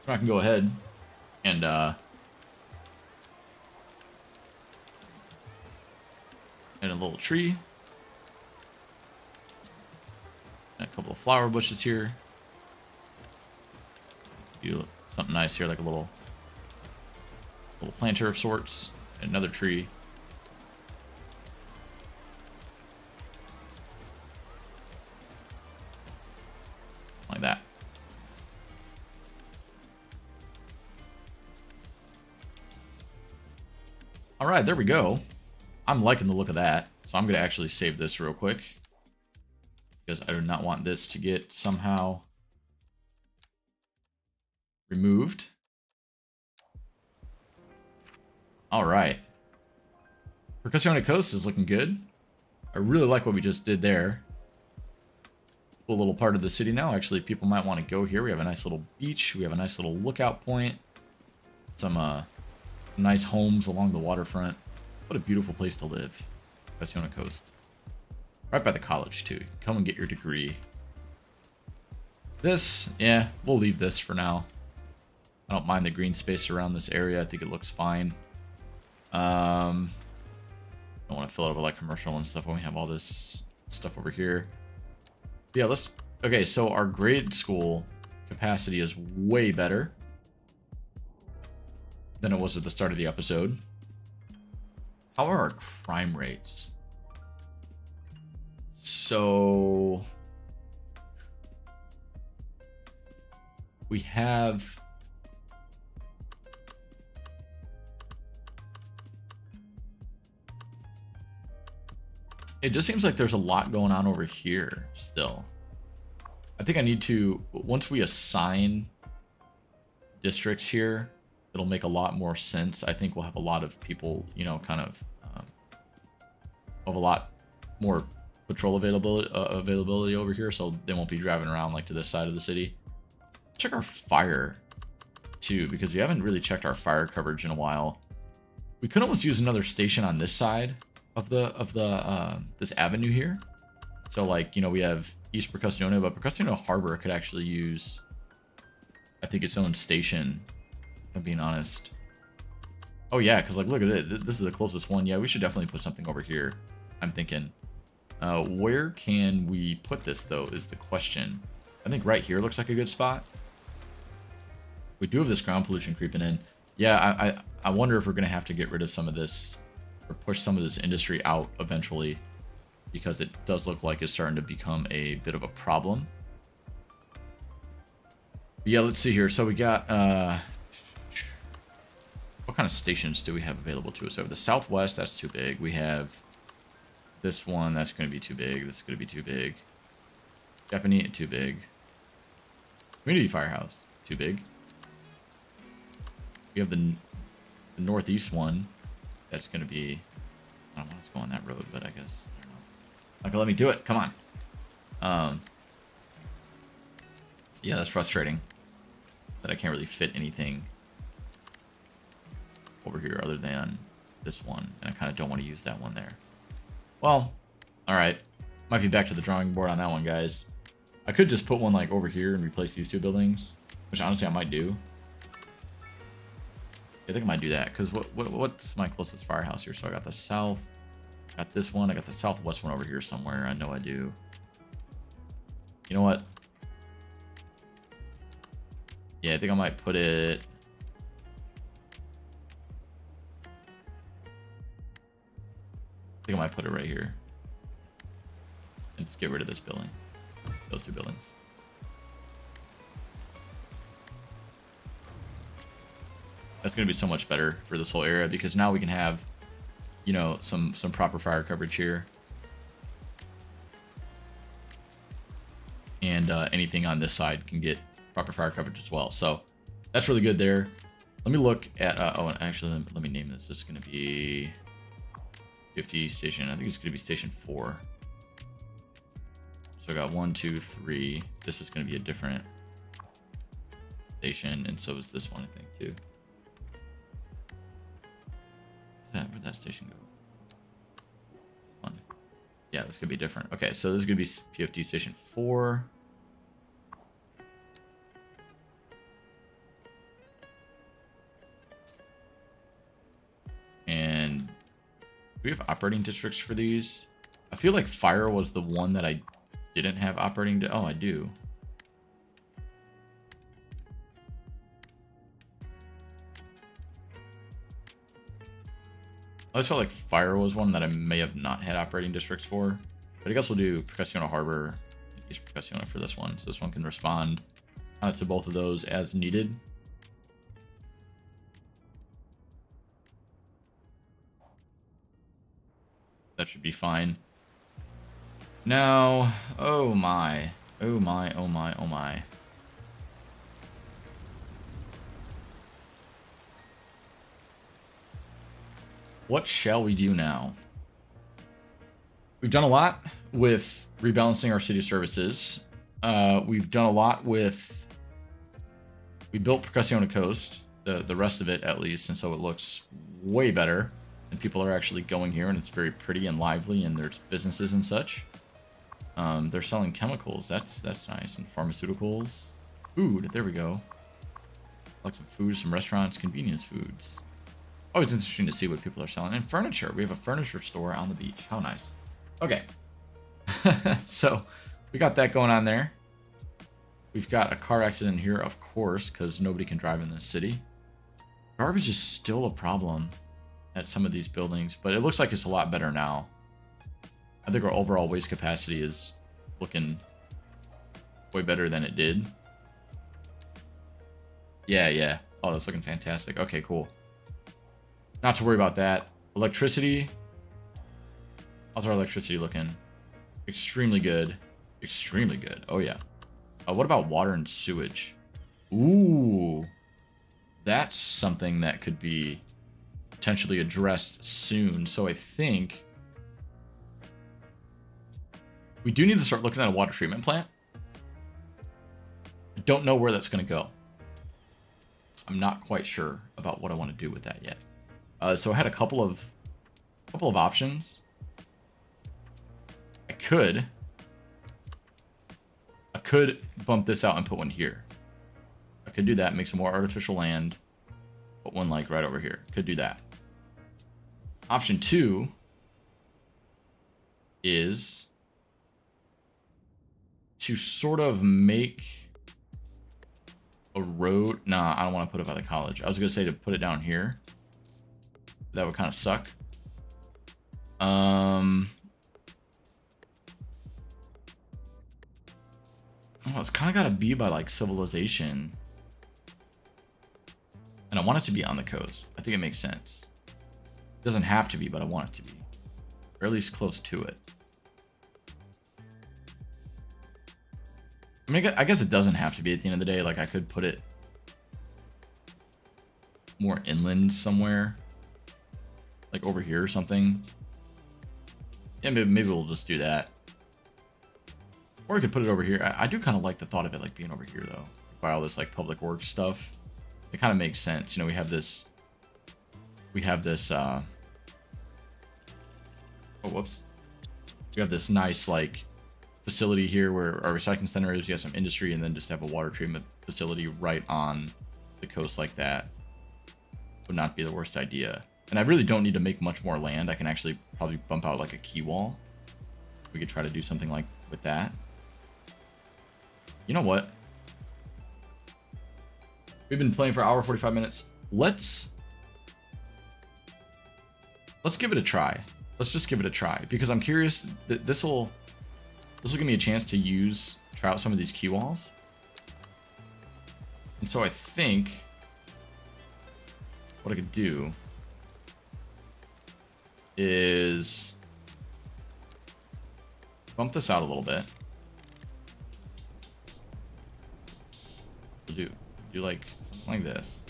So I can go ahead and add a little tree. And a couple of flower bushes here. Do something nice here, like a little planter of sorts. And another tree. Like that. All right, there we go. I'm liking the look of that. So I'm going to actually save this real quick. Because I do not want this to get somehow removed. All right. Percussion Coast is looking good. I really like what we just did there. Cool little part of the city now. Actually, people might want to go here. We have a nice little beach. We have a nice little lookout point. Some nice homes along the waterfront. What a beautiful place to live. Percussion Coast. Right by the college, too. Come and get your degree. This, yeah, we'll leave this for now. I don't mind the green space around this area. I think it looks fine. Don't want to fill it up with like commercial and stuff when we have all this stuff over here. But yeah, let's... Okay, so our grade school capacity is way better than it was at the start of the episode. How are our crime rates? So we have it just seems like there's a lot going on over here still. I think I need to, once we assign districts here, it'll make a lot more sense. I think we'll have a lot of people, you know, kind of a lot more patrol availability over here, so they won't be driving around like to this side of the city. Check our fire too, because we haven't really checked our fire coverage in a while. We could almost use another station on this side of the this avenue here. So like, you know, we have East Percussione, but Percussione Harbor could actually use, I think, its own station, if I'm being honest. Oh yeah, because like, look at it. This is the closest one. Yeah, we should definitely put something over here, I'm thinking. Where can we put this, though, is the question. I think right here looks like a good spot. We do have this ground pollution creeping in. Yeah, I wonder if we're going to have to get rid of some of this, or push some of this industry out eventually, because it does look like it's starting to become a bit of a problem. But yeah, let's see here. So we got... what kind of stations do we have available to us? So the Southwest, that's too big. We have... this one, that's going to be too big. This is going to be too big. Japanese, too big. Community Firehouse, too big. We have the Northeast one. That's going to be... I don't want to go on that road, but I guess... I don't know. Not going to let me do it. Come on. Yeah, that's frustrating. That I can't really fit anything over here other than this one. And I kind of don't want to use that one there. Well, alright. Might be back to the drawing board on that one, guys. I could just put one like over here and replace these two buildings, which honestly I might do. I think I might do that, because what's my closest firehouse here? So I got the south, got this one, I got the southwest one over here somewhere. I know I do. You know what? Yeah, I think I might put it... I think I might put it right here. Let's get rid of this building. Those 2 buildings. That's going to be so much better for this whole area because now we can have, you know, some proper fire coverage here. And anything on this side can get proper fire coverage as well. So that's really good there. Let me look at, oh, actually, let me name this. This is going to be 50 station. I think it's going to be station 4. So I got 1, 2, 3. This is going to be a different station. And so is this one, I think, too. Where'd that station go? One. Yeah, this could be different. Okay, so this is going to be PFD station 4. And do we have operating districts for these? I feel like fire was the one that I didn't have operating. Oh, I do. I always felt like fire was one that I may have not had operating districts for. But I guess we'll do Percussiona Harbor, East Percussiona for this one. So this one can respond to both of those as needed. That should be fine. Now, oh my. Oh my, oh my, oh my. What shall we do now? We've done a lot with rebalancing our city services. We've done a lot with... We built Percussiona Coast, the rest of it at least, and so it looks way better. And people are actually going here, and it's very pretty and lively, and there's businesses and such. They're selling chemicals. That's nice. And pharmaceuticals. Food. There we go. Like some food, some restaurants, convenience foods. Oh, it's interesting to see what people are selling. And furniture. We have a furniture store on the beach. How nice. Okay. So, we got that going on there. We've got a car accident here, of course, because nobody can drive in this city. Garbage is still a problem at some of these buildings, but it looks like it's a lot better now. I think our overall waste capacity is looking way better than it did. Yeah. Oh, that's looking fantastic. Okay, cool. Not to worry about that. Electricity. How's our electricity looking? Extremely good. Extremely good. Oh, yeah. What about water and sewage? Ooh. That's something that could be potentially addressed soon. So I think we do need to start looking at a water treatment plant. I don't know where that's going to go. I'm not quite sure about what I want to do with that yet. So I had a couple of options. I could bump this out and put one here. I could do that, make some more artificial land, put one like right over here. Could do that. Option 2 is to sort of make a road. Nah, I don't want to put it by the college. I was going to say to put it down here. That would kind of suck. Well, it's kind of got to be by like civilization. And I want it to be on the coast. I think it makes sense. It doesn't have to be, but I want it to be. Or at least close to it. I mean, I guess it doesn't have to be at the end of the day. Like, I could put it more inland somewhere. Like over here or something. Yeah, maybe we'll just do that. Or we could put it over here. I do kind of like the thought of it like being over here, though. By all this like public works stuff. It kind of makes sense. You know, we have this... oh, whoops. We have this nice, like, facility here where our recycling center is. You have some industry and then just have a water treatment facility right on the coast like that. Would not be the worst idea. And I really don't need to make much more land. I can actually probably bump out like a quay wall. We could try to do something like with that. You know what? We've been playing for an hour 45 minutes. Let's give it a try. Let's just give it a try because I'm curious that this will This will give me a chance to try out some of these quay walls. And so I think what I could do is bump this out a little bit. Do like something like this.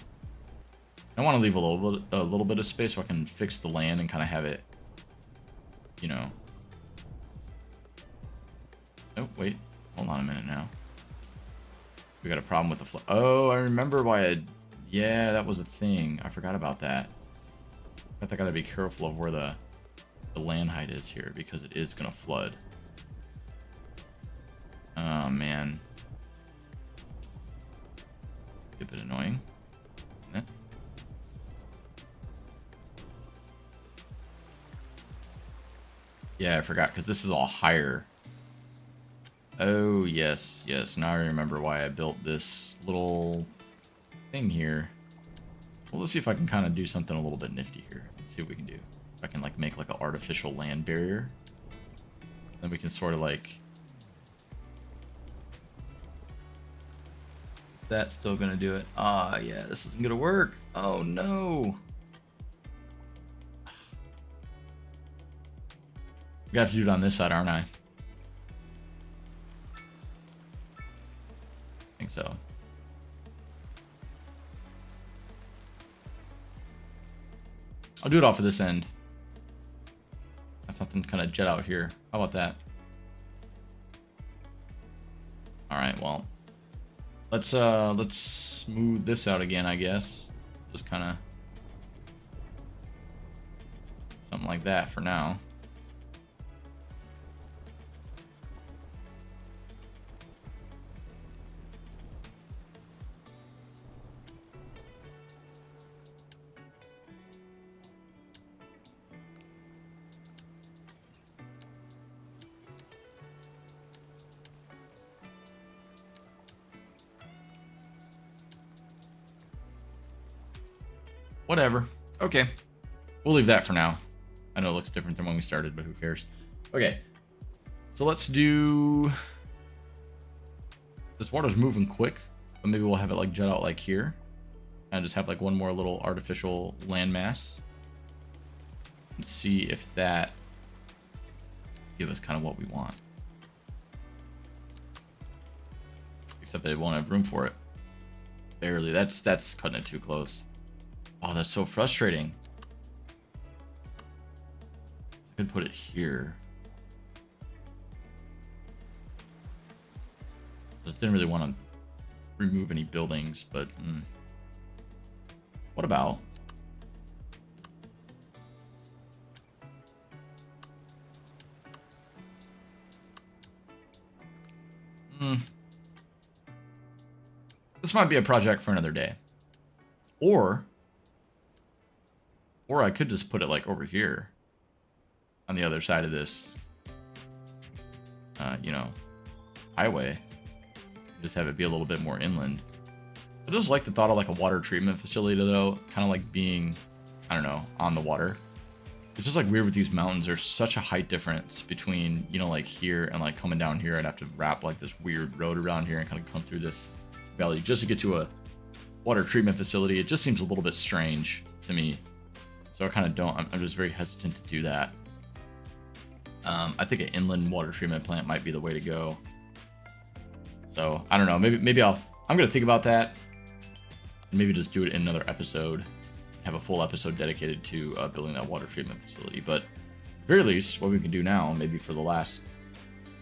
I want to leave a little bit of space so I can fix the land and kind of have it, you know. Oh wait, hold on a minute now. We got a problem with the flow. Oh, I remember why. Yeah, that was a thing. I forgot about that. I gotta be careful of where the land height is here because it is gonna flood. Oh man. A bit annoying. Isn't it? Yeah, I forgot because this is all higher. Oh yes, yes. Now I remember why I built this little thing here. Well, let's see if I can kind of do something a little bit nifty here. Let's see what we can do. If I can like make like an artificial land barrier, then we can sort of like. That's still gonna do it. Ah, yeah, this isn't gonna work. Oh no. We got to do it on this side, aren't I? I think so. I'll do it off of this end. Have something kind of jet out here. How about that? All right, well. Let's smooth this out again, I guess. Just kind of something like that for now. Whatever. Okay. We'll leave that for now. I know it looks different than when we started, but who cares? Okay. So let's do... This water's moving quick, but maybe we'll have it like jet out like here. And just have like one more little artificial landmass. Let's see if that gives us kind of what we want. Except that it won't have room for it. Barely. That's cutting it too close. Oh, that's so frustrating. I could put it here. Just didn't really want to remove any buildings, but what about? This might be a project for another day. Or I could just put it like over here on the other side of this, you know, highway. Just have it be a little bit more inland. I just like the thought of like a water treatment facility though, kind of like being, I don't know, on the water. It's just like weird with these mountains. There's such a height difference between, you know, like here and like coming down here. I'd have to wrap like this weird road around here and kind of come through this valley just to get to a water treatment facility. It just seems a little bit strange to me. So I kind of don't, I'm just very hesitant to do that. I think an inland water treatment plant might be the way to go. So I don't know, maybe I'm going to think about that. And maybe just do it in another episode. Have a full episode dedicated to building that water treatment facility. But at the very least, what we can do now, maybe for the last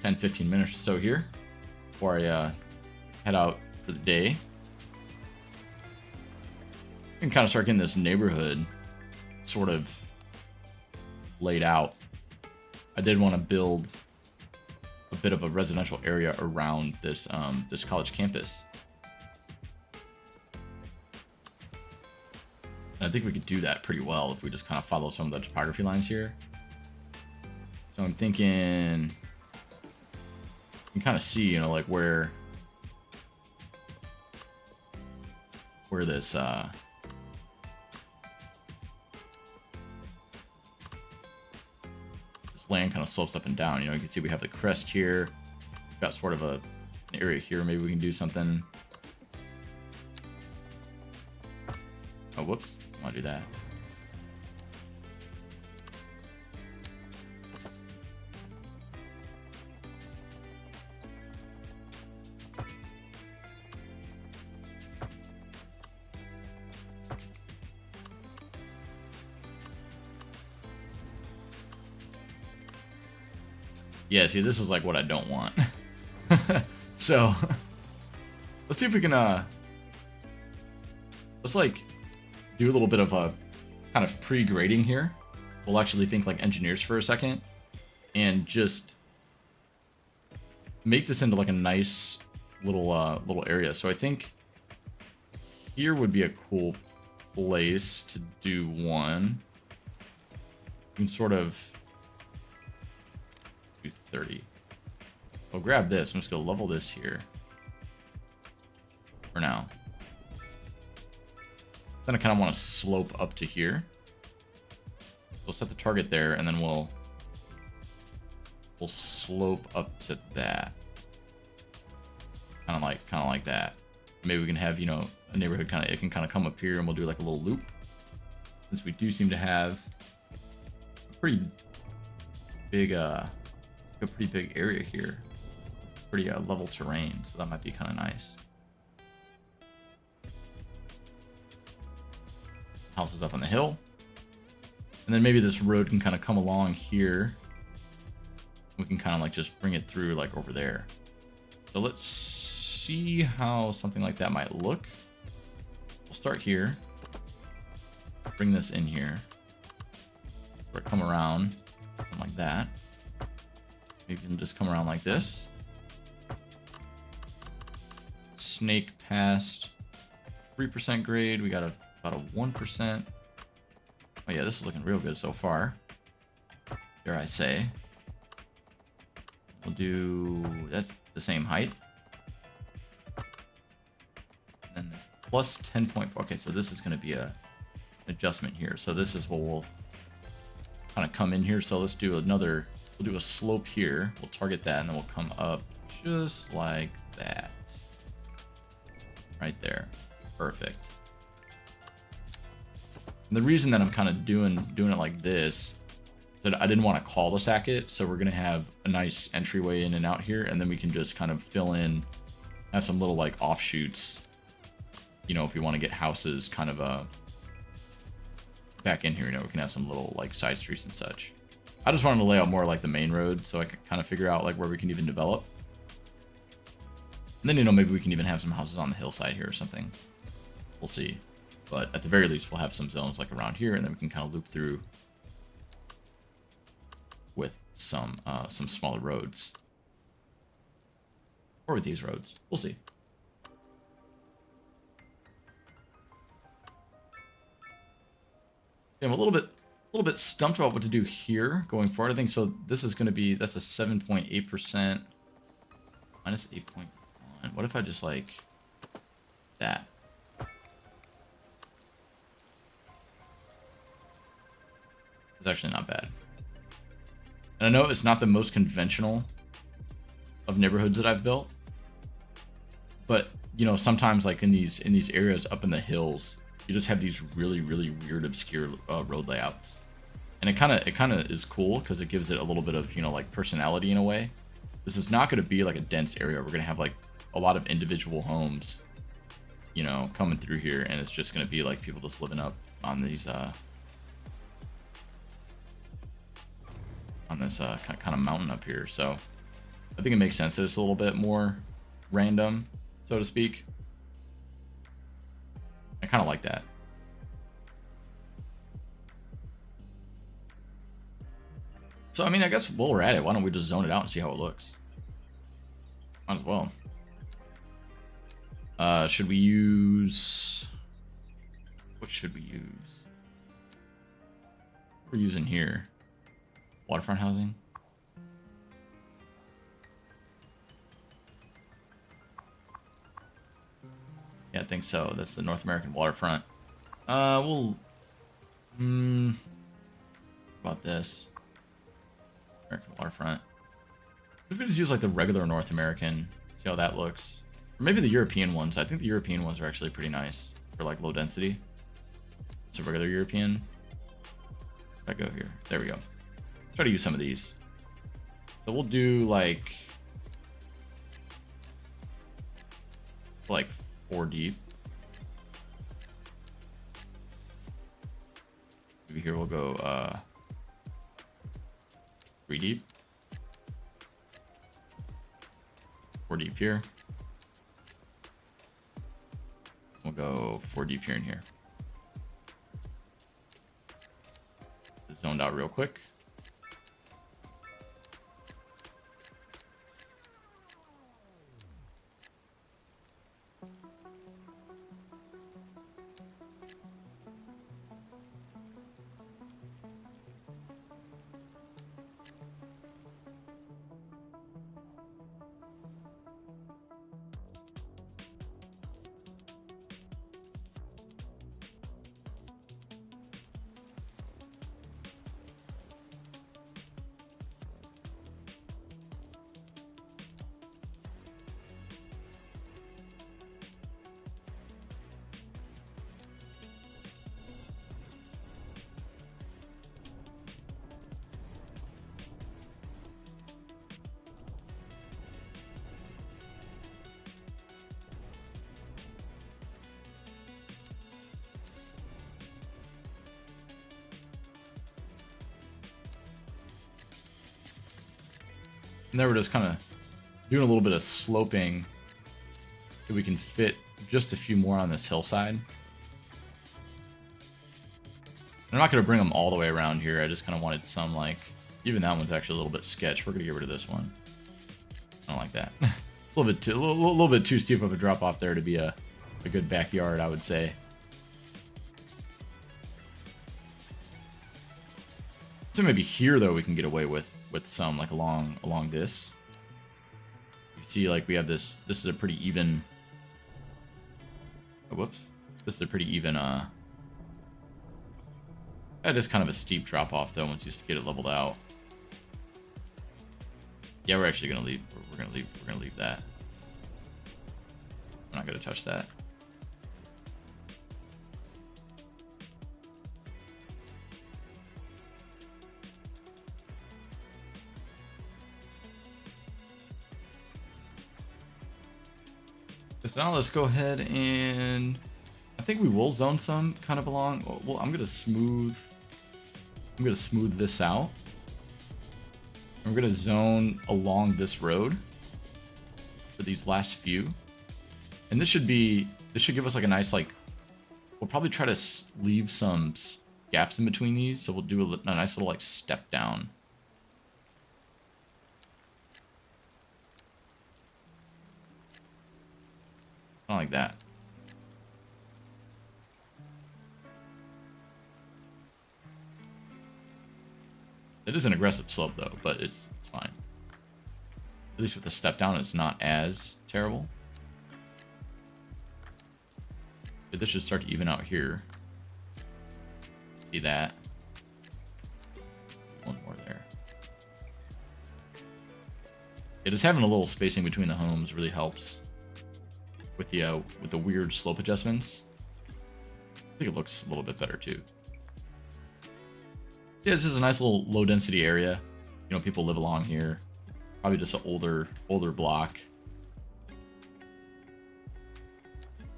10-15 minutes or so here, before I head out for the day, I can kind of start getting this neighborhood sort of laid out. I did want to build a bit of a residential area around this this college campus. And I think we could do that pretty well if we just kind of follow some of the topography lines here. So I'm thinking you can kind of see, you know, like where this land kind of slopes up and down. You know, you can see we have the crest here. got sort of an area here. Maybe we can do something. Oh, whoops. I want to do that. Yeah, see, this is like what I don't want. So, let's see if we can, let's like do a little bit of a kind of pre-grading here. We'll actually think like engineers for a second and just make this into like a nice little area. So I think here would be a cool place to do one. You can sort of do 30. I'll grab this. I'm just gonna level this here for now. Then I kind of want to slope up to here. We'll set the target there, and then we'll slope up to that. Kind of like that. Maybe we can have, you know, a neighborhood it can kind of come up here, and we'll do like a little loop. Since we do seem to have a pretty big area here, pretty level terrain, so that might be kind of nice. House is up on the hill, and then maybe this road can kind of come along here. We can kind of like just bring it through like over there. So let's see how something like that might look. We'll start here, bring this in here, sort of come around, something like that. You can just come around like this. Snake past 3% grade. We got about a 1%. Oh yeah, this is looking real good so far, dare I say. We'll do, that's the same height. And then this plus 10.4. Okay, so this is going to be an adjustment here. So this is what we'll kind of come in here. So let's do another, we'll do a slope here. We'll target that, and then we'll come up just like that. Right there. Perfect. And the reason that I'm kind of doing it like this is that I didn't want to cul-de-sac it, so we're gonna have a nice entryway in and out here, and then we can just kind of fill in, have some little like offshoots, you know, if we want to get houses kind of back in here, you know, we can have some little like side streets and such. I just wanted to lay out more like the main road so I could kind of figure out like where we can even develop. And then, you know, maybe we can even have some houses on the hillside here or something. We'll see. But at the very least, we'll have some zones like around here, and then we can kind of loop through with some smaller roads. Or with these roads. We'll see. Yeah, I'm a little bit stumped about what to do here going forward. I think so. This is going to be, that's a 7.8% minus 8.1. What if I just like that? It's actually not bad. And I know it's not the most conventional of neighborhoods that I've built, but you know, sometimes like in these areas up in the hills, you just have these really weird, obscure road layouts, and it kind of is cool because it gives it a little bit of, you know, like personality in a way. This is not going to be like a dense area. We're going to have like a lot of individual homes, you know, coming through here, and it's just going to be like people just living up on these on this kind of mountain up here. So I think it makes sense that it's a little bit more random, so to speak. I kind of like that. So I mean, I guess while we're at it, why don't we just zone it out and see how it looks? Might as well. Should we use, what should we use? We're using here waterfront housing. Yeah, I think so. That's the North American waterfront. We'll about this American waterfront. If we just use like the regular North American, see how that looks. Or maybe the European ones. I think the European ones are actually pretty nice for like low density. It's a regular European. If I go here, there we go. Try to use some of these. So we'll do like 4 deep. Maybe here we'll go 3 deep. 4 deep here. We'll go 4 deep here and here. Zoned out real quick. And then we're just kind of doing a little bit of sloping so we can fit just a few more on this hillside. I'm not going to bring them all the way around here. I just kind of wanted some, like, even that one's actually a little bit sketch. We're going to get rid of this one. I don't like that. It's a little bit too steep of a drop off there to be a good backyard, I would say. So maybe here, though, we can get away with some, like, along this. You see, like, we have this is a pretty even, oh, whoops, this is a pretty even that is kind of a steep drop off though once you get it leveled out. Yeah, we're actually gonna leave, we're gonna leave that. I'm not gonna touch that. So now let's go ahead and I think we will zone some kind of along. Well, I'm gonna smooth this out. And we're gonna zone along this road for these last few, and this should give us like a nice, like, we'll probably try to leave some gaps in between these, so we'll do a nice little like step down. Not like that. It is an aggressive slope though, but it's fine. At least with the step down, it's not as terrible. But this should start to even out here. See that? One more there. Yeah, just having a little spacing between the homes really helps with the weird slope adjustments. I think it looks a little bit better too. Yeah, this is a nice little low density area. You know, people live along here. Probably just an older block.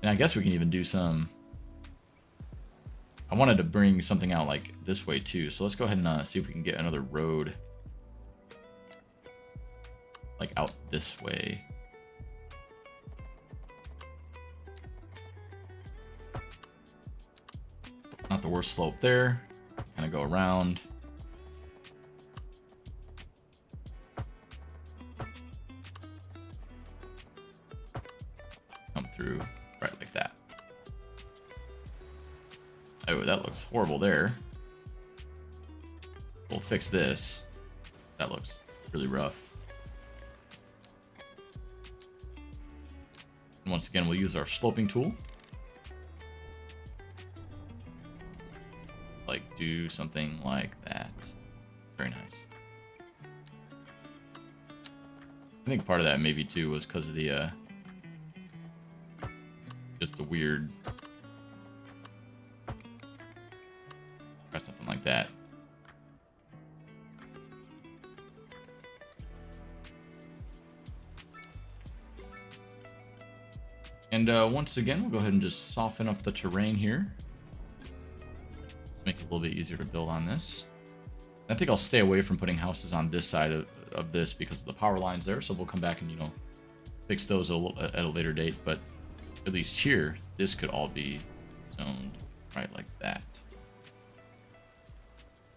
And I guess we can even do some. I wanted to bring something out like this way too. So let's go ahead and see if we can get another road like out this way. Not the worst slope there. Kind of go around. Come through right like that. Oh, that looks horrible there. We'll fix this. That looks really rough. And once again, we'll use our sloping tool. Like do something like that. Very nice. I think part of that maybe too was because of the just the weird, or something like that. And once again, we'll go ahead and just soften up the terrain here. Let's make it a little bit easier to build on this. I think I'll stay away from putting houses on this side of this because of the power lines there. So we'll come back and, you know, fix those at a later date. But at least here, this could all be zoned right like that.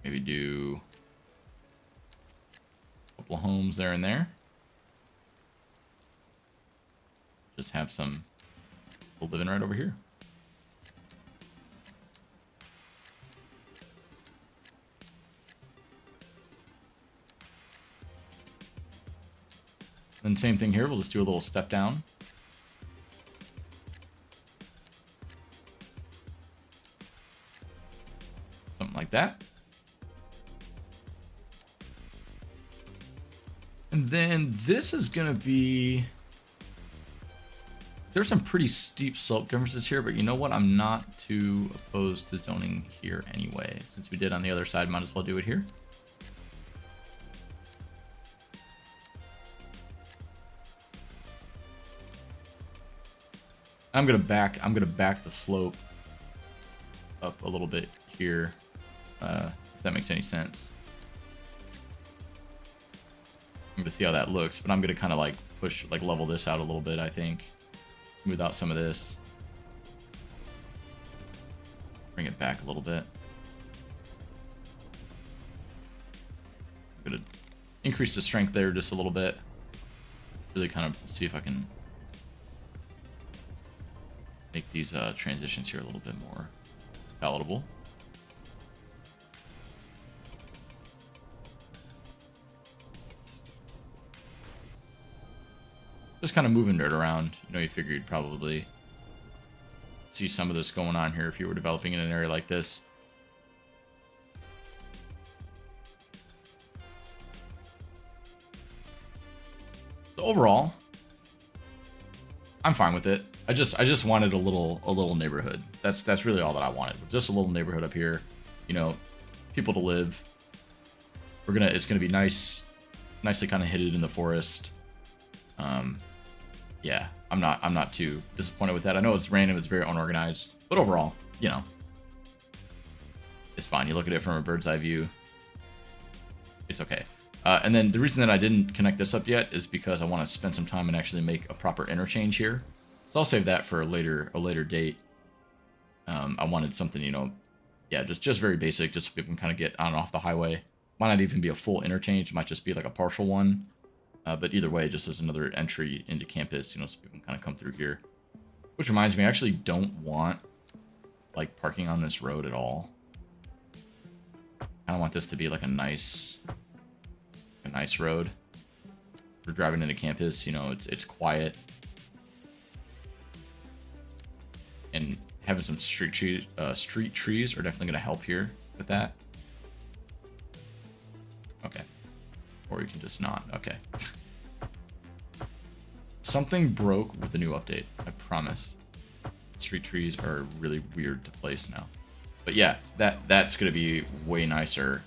Maybe do a couple of homes there and there. Just have some people living right over here. Then same thing here, we'll just do a little step down. Something like that. And then this is gonna be, there's some pretty steep slope differences here, but you know what? I'm not too opposed to zoning here anyway. Since we did on the other side, might as well do it here. I'm gonna back the slope up a little bit here, if that makes any sense. I'm gonna see how that looks, but I'm gonna kind of like push, like level this out a little bit, I think. Smooth out some of this. Bring it back a little bit. I'm gonna increase the strength there just a little bit. Really kind of see if I can make these transitions here a little bit more palatable. Just kind of moving dirt around. You know, you figure you'd probably see some of this going on here if you were developing in an area like this. So overall, I'm fine with it. I just wanted a little neighborhood. That's really all that I wanted. Just a little neighborhood up here. You know, people to live. It's gonna be nice, nicely kind of hidden in the forest. Yeah, I'm not too disappointed with that. I know it's random, it's very unorganized, but overall, you know, it's fine. You look at it from a bird's eye view, it's okay. And then the reason that I didn't connect this up yet is because I want to spend some time and actually make a proper interchange here. So I'll save that for a later date. I wanted something, you know, yeah, just very basic, just so people can kind of get on and off the highway. Might not even be a full interchange, it might just be like a partial one. But either way, just as another entry into campus, you know, so people can kind of come through here. Which reminds me, I actually don't want, like, parking on this road at all. I don't want this to be, like, a nice road. For driving into campus, you know, it's quiet. And having some street trees are definitely going to help here with that. Okay. Or you can just not. Okay. Something broke with the new update, I promise. Street trees are really weird to place now. But yeah, that's going to be way nicer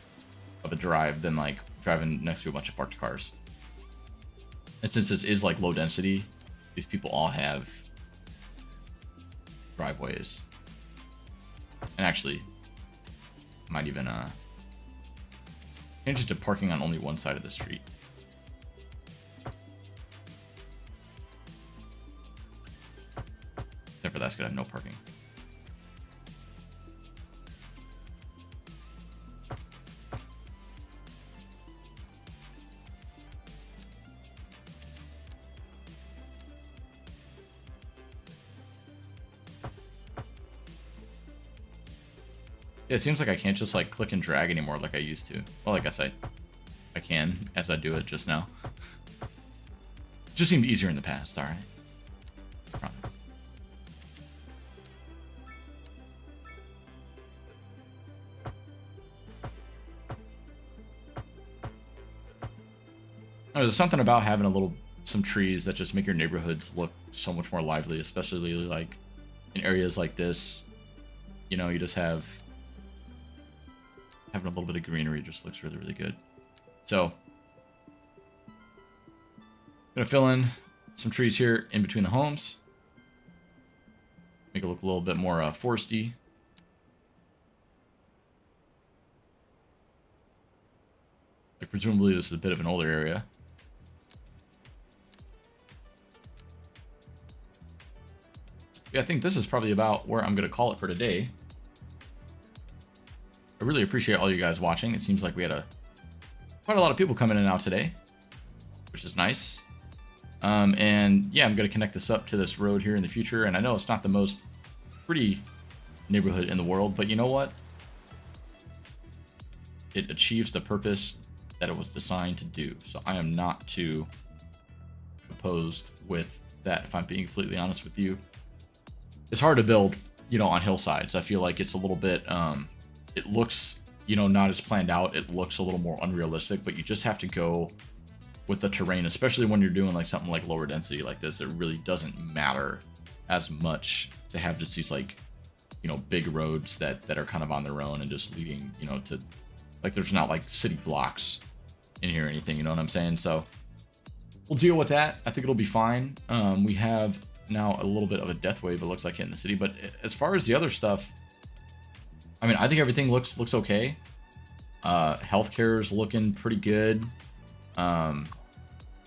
of a drive than like driving next to a bunch of parked cars. And since this is like low density, these people all have driveways. And actually, might even change it to parking on only one side of the street. Except for that's gonna have no parking. Yeah, it seems like I can't just like click and drag anymore like I used to. Well, I guess I can as I do it just now. Just seemed easier in the past, alright? Promise. There's something about having a little some trees that just make your neighborhoods look so much more lively, especially like in areas like this. You know, you just having a little bit of greenery just looks really, really good. So I'm gonna fill in some trees here in between the homes. Make it look a little bit more foresty. Like, presumably this is a bit of an older area. Yeah, I think this is probably about where I'm going to call it for today. I really appreciate all you guys watching. It seems like we had quite a lot of people coming in and out today, which is nice. And yeah, I'm going to connect this up to this road here in the future. And I know it's not the most pretty neighborhood in the world, but you know what? It achieves the purpose that it was designed to do. So I am not too opposed with that, if I'm being completely honest with you. It's hard to build, you know, on hillsides. I feel like it's a little bit, it looks, you know, not as planned out. It looks a little more unrealistic, but you just have to go with the terrain, especially when you're doing like something like lower density like this. It really doesn't matter as much to have just these like, you know, big roads that are kind of on their own and just leading, you know, to like, there's not like city blocks in here or anything, you know what I'm saying? So we'll deal with that. I think it'll be fine. We have now a little bit of a death wave, it looks like, in the city, but as far as the other stuff, I mean, I think everything looks okay. Healthcare is looking pretty good.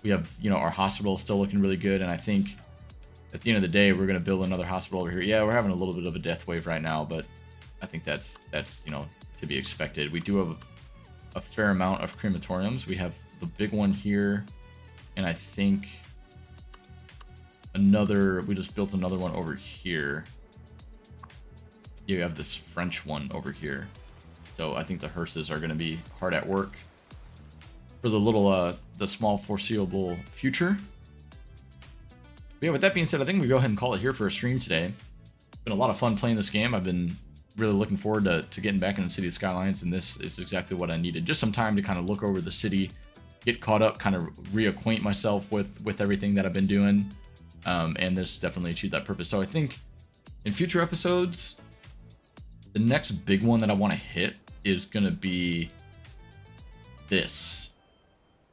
We have, you know, our hospital is still looking really good, and I think at the end of the day, we're going to build another hospital over here. Yeah, we're having a little bit of a death wave right now, but I think that's you know, to be expected. We do have a fair amount of crematoriums. We have the big one here, and I think we just built another one over here. You have this French one over here. So I think the hearses are going to be hard at work for the small foreseeable future. But yeah, with that being said, I think we go ahead and call it here for a stream today. It's been a lot of fun playing this game. I've been really looking forward to getting back into City Skylines, and this is exactly what I needed. Just some time to kind of look over the city, get caught up, kind of reacquaint myself with everything that I've been doing. And this definitely achieved that purpose. So I think in future episodes, the next big one that I want to hit is going to be this.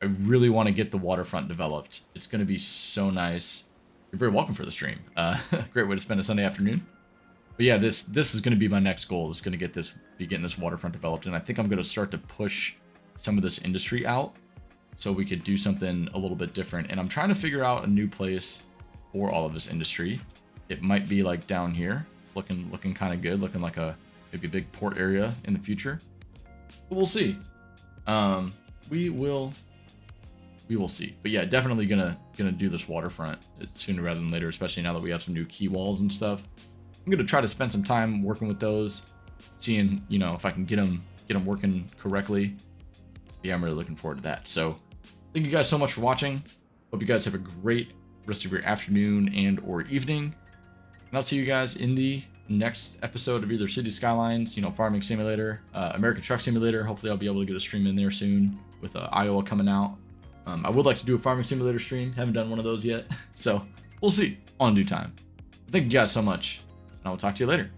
I really want to get the waterfront developed. It's going to be so nice. You're very welcome for the stream. Great way to spend a Sunday afternoon. But yeah, this is going to be my next goal. Is going to be getting this waterfront developed, and I think I'm going to start to push some of this industry out so we could do something a little bit different. And I'm trying to figure out a new place for all of this industry. It might be like down here. It's looking kind of good, looking like maybe a big port area in the future. But we'll see. We will see. But yeah, definitely gonna do this waterfront sooner rather than later, especially now that we have some new key walls and stuff. I'm gonna try to spend some time working with those, seeing, you know, if I can get them working correctly. Yeah, I'm really looking forward to that. So thank you guys so much for watching. Hope you guys have a great rest of your afternoon and or evening. And I'll see you guys in the next episode of either City Skylines, you know, Farming Simulator, American Truck Simulator. Hopefully I'll be able to get a stream in there soon with Iowa coming out. I would like to do a Farming Simulator stream. Haven't done one of those yet. So we'll see on due time. Thank you guys so much, and I will talk to you later.